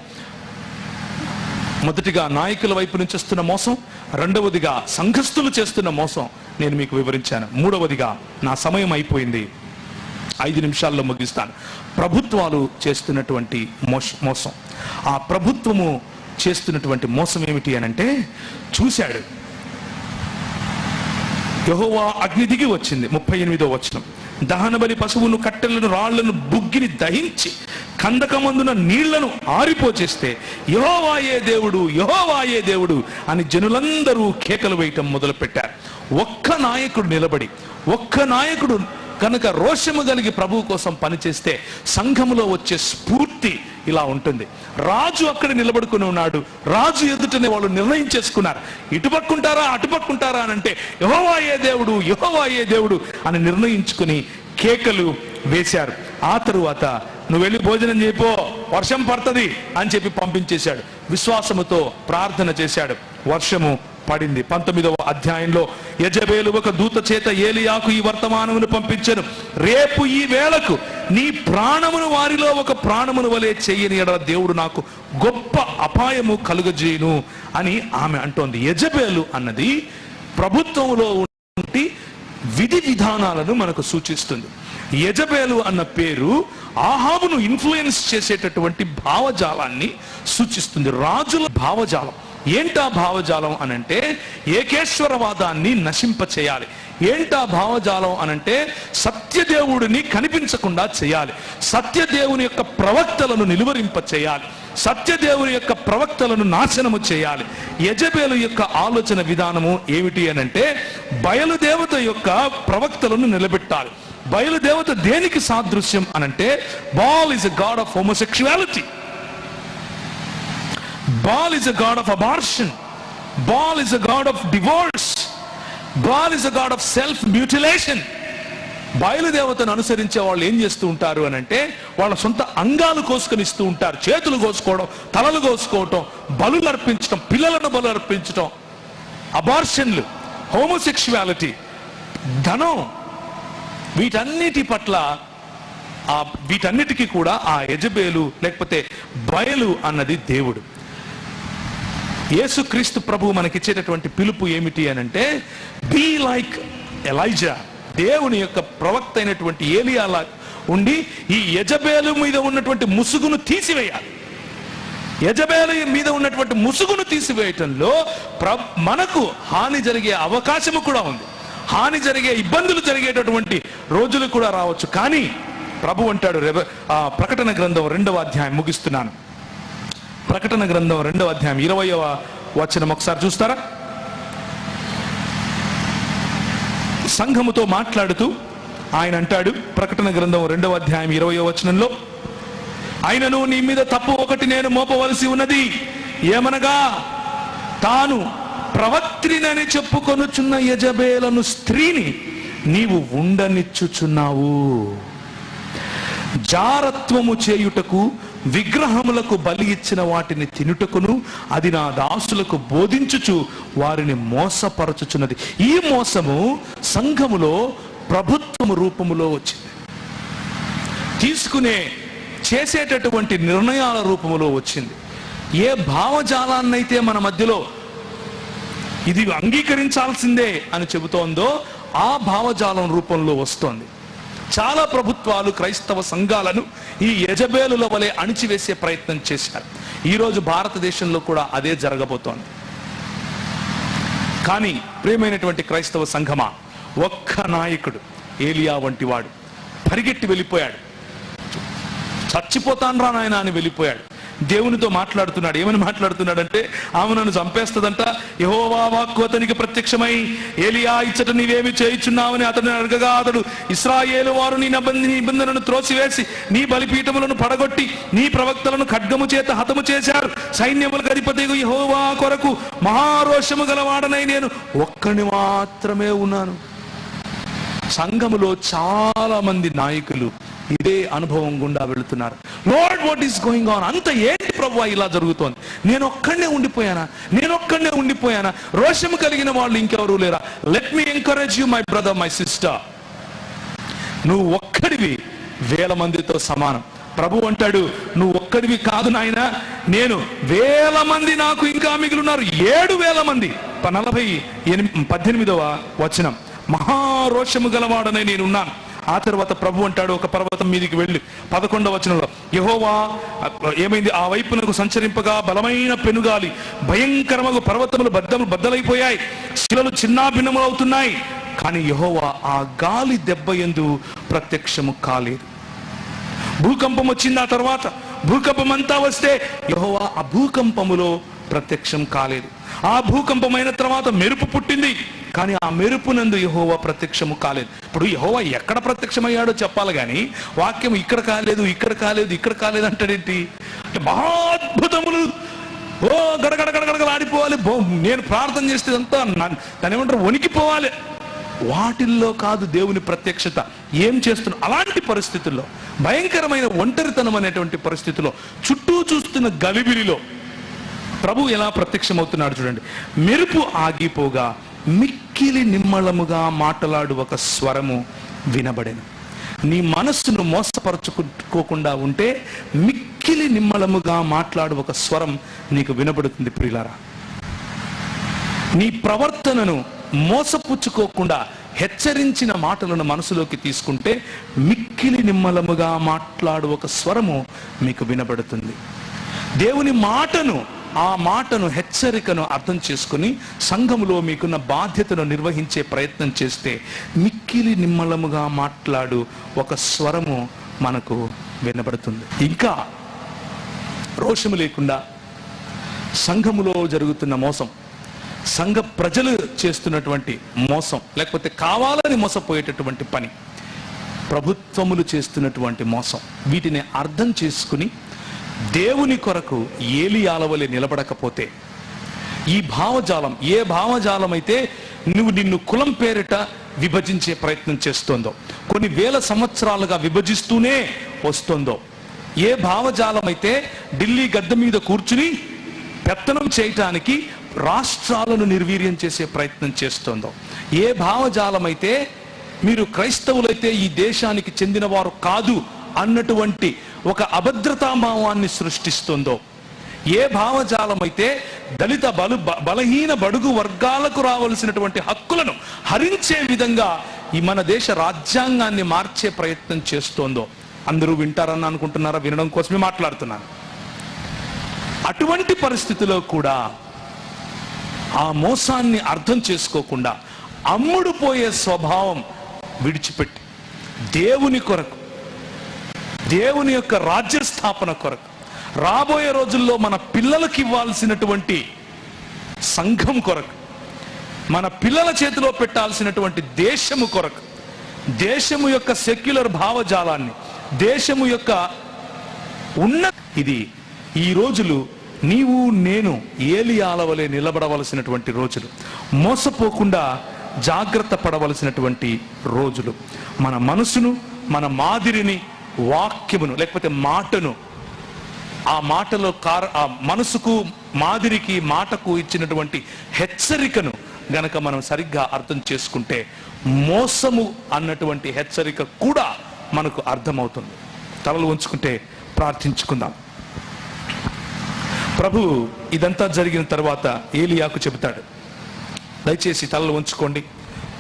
[SPEAKER 1] మొదటిగా నాయకుల వైపు నుంచి వస్తున్న మోసం, రెండవదిగా సంఘస్థులు చేస్తున్న మోసం నేను మీకు వివరించాను. మూడవదిగా నా సమయం అయిపోయింది, 5 నిమిషాల్లో ముగిస్తాను. ప్రభుత్వాలు చేస్తున్నటువంటి మోసం. ఆ ప్రభుత్వము చేస్తున్నటువంటి మోసం ఏమిటి అనంటే, చూశాడు యెహోవా అగ్ని దిగి వచ్చింది. 38వ వచనం, దహనబలి పశువును, కట్టెలను, రాళ్లను, బుగ్గిని దహించి కందకమందున నీళ్లను ఆరిపోచేస్తే యెహోవాయే దేవుడు, యెహోవాయే దేవుడు అని జనులందరూ కేకలు వేయటం మొదలు పెట్టారు. ఒక్క నాయకుడు నిలబడి, ఒక్క నాయకుడు కనుక రోషము కలిగి ప్రభువు కోసం పనిచేస్తే సంఘములో వచ్చే స్ఫూర్తి ఇలా ఉంటుంది. రాజు అక్కడ నిలబడుకుని ఉన్నాడు. రాజు ఎదుటనే వాళ్ళు నిర్ణయం చేసుకున్నారు, ఇటుపక్కుంటారా అటుపక్కుంటారా అని. అంటే యెహోవాయే దేవుడు, యెహోవాయే దేవుడు అని నిర్ణయించుకుని కేకలు వేశారు. ఆ తరువాత నువ్వు వెళ్ళి భోజనం చేయిపో, వర్షం పడుతుంది అని చెప్పి పంపించేశాడు. విశ్వాసముతో ప్రార్థన చేశాడు, వర్షము పడింది. 19వ అధ్యాయంలో యెజబేలు ఒక దూత చేత ఏలియాకు ఈ వర్తమానమును పంపించెను, రేపు ఈ వేళకు నీ ప్రాణమును వారిలో ఒక ప్రాణమును వలె చెయ్యని ఎడల దేవుడు నాకు గొప్ప అపాయము కలుగజేయును అని ఆమె అంటోంది. యెజబేలు అన్నది ప్రభుత్వంలో ఉండి విధి విధానాలను మనకు సూచిస్తుంది. యెజబేలు అన్న పేరు ఆహాబును ఇన్ఫ్లుయెన్స్ చేసేటటువంటి భావజాలాన్ని సూచిస్తుంది. రాజుల భావజాలం. ఏంటా భావజాలం అనంటే ఏకేశ్వరవాదాన్ని నశింప చేయాలి. ఏంటా భావజాలం అనంటే సత్యదేవుడిని కనిపించకుండా చేయాలి, సత్యదేవుని యొక్క ప్రవక్తలను నిలువరింప చేయాలి, సత్యదేవుని యొక్క ప్రవక్తలను నాశనము చేయాలి. యెజబేలు యొక్క ఆలోచన విధానము ఏమిటి అనంటే బయలుదేవత యొక్క ప్రవక్తలను నిలబెట్టాలి. బయలుదేవత దేనికి సాదృశ్యం అనంటే ball is a God of homosexuality. Baal is a god of abortion. Baal is a god of divorce. Baal is a god of self-mutilation. బయలుదేవతను అనుసరించే వాళ్ళు ఏం చేస్తూ ఉంటారు అని అంటే వాళ్ళ సొంత అంగాలు కోసుకొని ఇస్తూ ఉంటారు. చేతులు కోసుకోవడం, తలలు కోసుకోవటం, బలులు అర్పించడం, పిల్లలను బలు అర్పించడం, అబార్షన్లు, హోమోసెక్షువాలిటీ, ధనం, వీటన్నిటి పట్ల వీటన్నిటికీ కూడా ఆ యెజబేలు లేకపోతే బయలు అన్నది దేవుడు. యేసుక్రీస్తు ప్రభువు మనకిచ్చేటటువంటి పిలుపు ఏమిటి అనంటే బీ లైక్ ఎలైజా. దేవుని యొక్క ప్రవక్త అయినటువంటి ఏలియాలా ఉండి ఈ యెజబేలు మీద ఉన్నటువంటి ముసుగును తీసివేయాలి. యెజబెలు మీద ఉన్నటువంటి ముసుగును తీసివేయటంలో మనకు హాని జరిగే అవకాశము కూడా ఉంది. హాని జరిగే, ఇబ్బందులు జరిగేటటువంటి రోజులు కూడా రావచ్చు. కానీ ప్రభు అంటాడు, ప్రకటన గ్రంథం 2వ అధ్యాయం, ముగిస్తున్నాను. ప్రకటన గ్రంథం 2వ అధ్యాయం 20వ వచనం ఒకసారి చూస్తారా? సంఘముతో మాట్లాడుతూ ఆయన అంటాడు, ప్రకటన గ్రంథం 2వ అధ్యాయం 20వ వచనంలో, ఆయనను నీ మీద తప్పు ఒకటి నేను మోపవలసి ఉన్నది, ఏమనగా తాను ప్రవక్త్రినని చెప్పుకొనుచున్న యెజబెలను స్త్రీని నీవు ఉండనిచ్చుచున్నావు. జారత్వము చేయుటకు, విగ్రహములకు బలి ఇచ్చిన వాటిని తినుటకును అది నా దాసులకు బోధించుచు వారిని మోసపరచుచున్నది. ఈ మోసము సంఘములో ప్రభుత్వము రూపములో వచ్చింది, చేసేటటువంటి నిర్ణయాల రూపములో వచ్చింది. ఏ భావజాలాన్నైతే మన మధ్యలో ఇది అంగీకరించాల్సిందే అని చెబుతోందో ఆ భావజాలం రూపంలో వస్తోంది. చాలా ప్రభుత్వాలు క్రైస్తవ సంఘాలను ఈ యెజబెలుల వలె అణిచివేసే ప్రయత్నం చేశారు. ఈరోజు భారతదేశంలో కూడా అదే జరగబోతోంది. కానీ ప్రియమైనటువంటి క్రైస్తవ సంఘమా, ఒక్క నాయకుడు ఏలియా వంటి వాడు పరిగెట్టి వెళ్ళిపోయాడు. చచ్చిపోతాన్రా నాయన అని వెళ్ళిపోయాడు. దేవునితో మాట్లాడుతున్నాడు. ఏమని మాట్లాడుతున్నాడంటే, ఆమె నన్ను చంపేస్తుందంట. యెహోవా వాక్కు అతనికి ప్రత్యక్షమై, ఏలియా ఇచ్చట నీవేమి చేయుచున్నావని అతన్ని అడగగా, అతడు ఇశ్రాయేలు వారు నీ నిబంధనను త్రోసివేసి నీ బలిపీఠములను పడగొట్టి నీ ప్రవక్తలను ఖడ్గము చేత హతము చేశారు. సైన్యములకు అధిపతి యెహోవా కొరకు మహారోషము గలవాడనై నేను ఒక్కని మాత్రమే ఉన్నాను. సంఘములో చాలా మంది నాయకులు ఇదే అనుభవం గుండా వెళుతున్నారు. Lord, what is going on? అంత ఏంటి ప్రభువా ఇలా జరుగుతోంది? నేను ఒక్కడే ఉండిపోయానా? రోషము కలిగిన వాళ్ళు ఇంకెవరూ లేరా? Let me encourage you my brother, my sister. నువ్వు ఒక్కడివి వేల మందితో సమానం. ప్రభు అంటాడు, నువ్వు ఒక్కడివి కాదు నాయన, నేను వేల మంది నాకు ఇంకా మిగిలిన్నారు. 7,000 మంది. 18వ వచనం, మహారోషము గలవాడనే నేనున్నాను. ఆ తర్వాత ప్రభు అంటాడు, ఒక పర్వతం మీదికి వెళ్ళి 11వ వచనంలో, యెహోవా ఏమైంది? ఆ వైపునకు సంచరింపగా బలమైన పెనుగాలి, భయంకరమగు పర్వతములు బద్దలైపోయాయి, శిలలు చిన్నాభిన్నములు అవుతున్నాయి. కానీ యెహోవా ఆ గాలి దెబ్బ యందు ప్రత్యక్షము కాలేదు. భూకంపం వచ్చింది. ఆ తర్వాత భూకంపం అంతా వస్తే యెహోవా ఆ భూకంపములో ప్రత్యక్షం కాలేదు. ఆ భూకంపమైన తర్వాత మెరుపు పుట్టింది, కానీ ఆ మెరుపునందు యెహోవా ప్రత్యక్షము కాలేదు. ఇప్పుడు యెహోవా ఎక్కడ ప్రత్యక్షమయ్యాడో చెప్పాలి, కానీ వాక్యం ఇక్కడ కాలేదు అంటాడేంటి? అంటే మహా అద్భుతములు గడగడగడగడగలాడిపోవాలి. నేను ప్రార్థన చేస్తే అంతా దాని ఏమంటారు, వణికిపోవాలి. వాటిల్లో కాదు దేవుని ప్రత్యక్షత. ఏం చేస్తున్నా అలాంటి పరిస్థితుల్లో, భయంకరమైన ఒంటరితనం అనేటువంటి పరిస్థితిలో, చుట్టూ చూస్తున్న గలిబిలిలో ప్రభు ఎలా ప్రత్యక్షమవుతున్నాడు చూడండి. మెరుపు ఆగిపోగా మిక్కిలి నిమ్మళముగా మాట్లాడు ఒక స్వరము వినబడెను. నీ మనస్సును మోసపరచుకోకుండా ఉంటే మిక్కిలి నిమ్మళముగా మాట్లాడు ఒక స్వరం నీకు వినబడుతుంది. ప్రియులారా, నీ ప్రవర్తనను మోసపుచ్చుకోకుండా హెచ్చరించిన మాటలను మనసులోకి తీసుకుంటే మిక్కిలి నిమ్మలముగా మాట్లాడు ఒక స్వరము మీకు వినబడుతుంది. దేవుని మాటను, ఆ మాటను, హెచ్చరికను అర్థం చేసుకుని సంఘములో మీకున్న బాధ్యతను నిర్వహించే ప్రయత్నం చేస్తే మిక్కిలి నిమ్మలముగా మాట్లాడు ఒక స్వరము మనకు వినబడుతుంది. ఇంకా రోషము లేకుండా సంఘములో జరుగుతున్న మోసం, సంఘ ప్రజలు చేస్తున్నటువంటి మోసం, లేకపోతే కావాలని మోసపోయేటటువంటి పని, ప్రభుత్వములు చేస్తున్నటువంటి మోసం, వీటిని అర్థం చేసుకుని దేవుని కొరకు ఏలియాల వలె నిలబడకపోతే, ఈ భావజాలం, ఏ భావజాలం అయితే నిన్ను కులం పేరిట విభజించే ప్రయత్నం చేస్తోందో, కొన్ని వేల సంవత్సరాలుగా విభజిస్తూనే వస్తుందో, ఏ భావజాలం అయితే ఢిల్లీ గద్దె మీద కూర్చుని పెత్తనం చేయటానికి రాష్ట్రాలను నిర్వీర్యం చేసే ప్రయత్నం చేస్తోందో, ఏ భావజాలం అయితే మీరు క్రైస్తవులైతే ఈ దేశానికి చెందిన వారు కాదు అన్నటువంటి ఒక అభద్రతాభావాన్ని సృష్టిస్తుందో, ఏ భావజాలం అయితే దళిత బలహీన బడుగు వర్గాలకు రావలసినటువంటి హక్కులను హరించే విధంగా ఈ మన దేశ రాజ్యాంగాన్ని మార్చే ప్రయత్నం చేస్తోందో, అందరూ వింటారని అనుకుంటున్నారా? వినడం కోసమే మాట్లాడుతున్నాను. అటువంటి పరిస్థితిలో కూడా ఆ మోసాన్ని అర్థం చేసుకోకుండా అమ్ముడు పోయే స్వభావం విడిచిపెట్టి దేవుని కొరకు, దేవుని యొక్క రాజ్య స్థాపన కొరకు, రాబోయే రోజుల్లో మన పిల్లలకి ఇవ్వాల్సినటువంటి సంఘం కొరకు, మన పిల్లల చేతిలో పెట్టాల్సినటువంటి దేశము కొరకు, దేశము యొక్క సెక్యులర్ భావజాలాన్ని, దేశము యొక్క ఇది ఈ రోజులు నీవు నేను ఏలియాల వలె నిలబడవలసినటువంటి రోజులు, మోసపోకుండా జాగ్రత్త పడవలసినటువంటి రోజులు. మన మనసును, మన మాదిరిని, వాక్యమును లేకపోతే మాటను, ఆ మాటలో ఆ మనసుకు, మాదిరికి, మాటకు ఇచ్చినటువంటి హెచ్చరికను గనక మనం సరిగ్గా అర్థం చేసుకుంటే మోసము అన్నటువంటి హెచ్చరిక కూడా మనకు అర్థమవుతుంది. తలలు ఉంచుకుంటే ప్రార్థించుకుందాం. ప్రభు ఇదంతా జరిగిన తర్వాత ఏలియాకు చెబుతాడు, దయచేసి తలలు ఉంచుకోండి,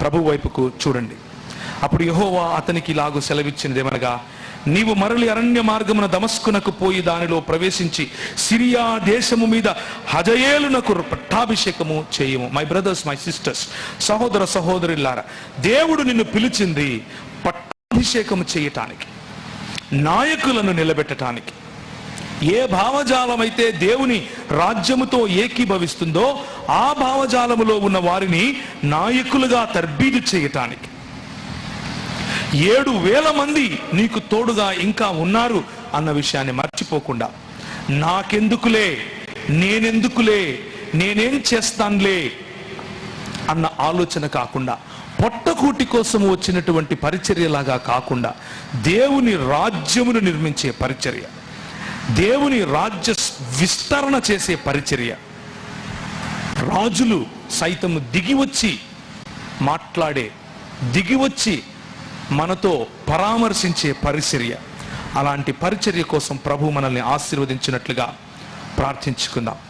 [SPEAKER 1] ప్రభు వైపుకు చూడండి. అప్పుడు యెహోవా అతనికి ఇలాగూ సెలవిచ్చినదేమనగా, నీవు మరలి అరణ్య మార్గమున దమస్కునకు పోయి దానిలో ప్రవేశించి సిరియా దేశము మీద హజయేలునకు పట్టాభిషేకము చేయము. మై బ్రదర్స్, మై సిస్టర్స్, సహోదర సహోదరులారా, దేవుడు నిన్ను పిలిచింది పట్టాభిషేకము చేయటానికి, నాయకులను నిలబెట్టడానికి. ఏ భావజాలం అయితే దేవుని రాజ్యముతో ఏకీభవిస్తుందో ఆ భావజాలములో ఉన్న వారిని నాయకులుగా తర్బీదు చేయటానికి. 7,000 మంది నీకు తోడుగా ఇంకా ఉన్నారు అన్న విషయాన్ని మర్చిపోకుండా, నాకెందుకులే, నేనెందుకులే, నేనేం చేస్తానులే అన్న ఆలోచన కాకుండా, పొట్టకూటి కోసం వచ్చినటువంటి పరిచర్యలాగా కాకుండా, దేవుని రాజ్యమును నిర్మించే పరిచర్య, దేవుని రాజ్య విస్తరణ చేసే పరిచర్య, రాజులు సైతము దిగివచ్చి మాట్లాడే, దిగివచ్చి మనతో పరామర్శించే పరిచర్య, అలాంటి పరిచర్య కోసం ప్రభు మనల్ని ఆశీర్వదించినట్లుగా ప్రార్థించుకుందాం.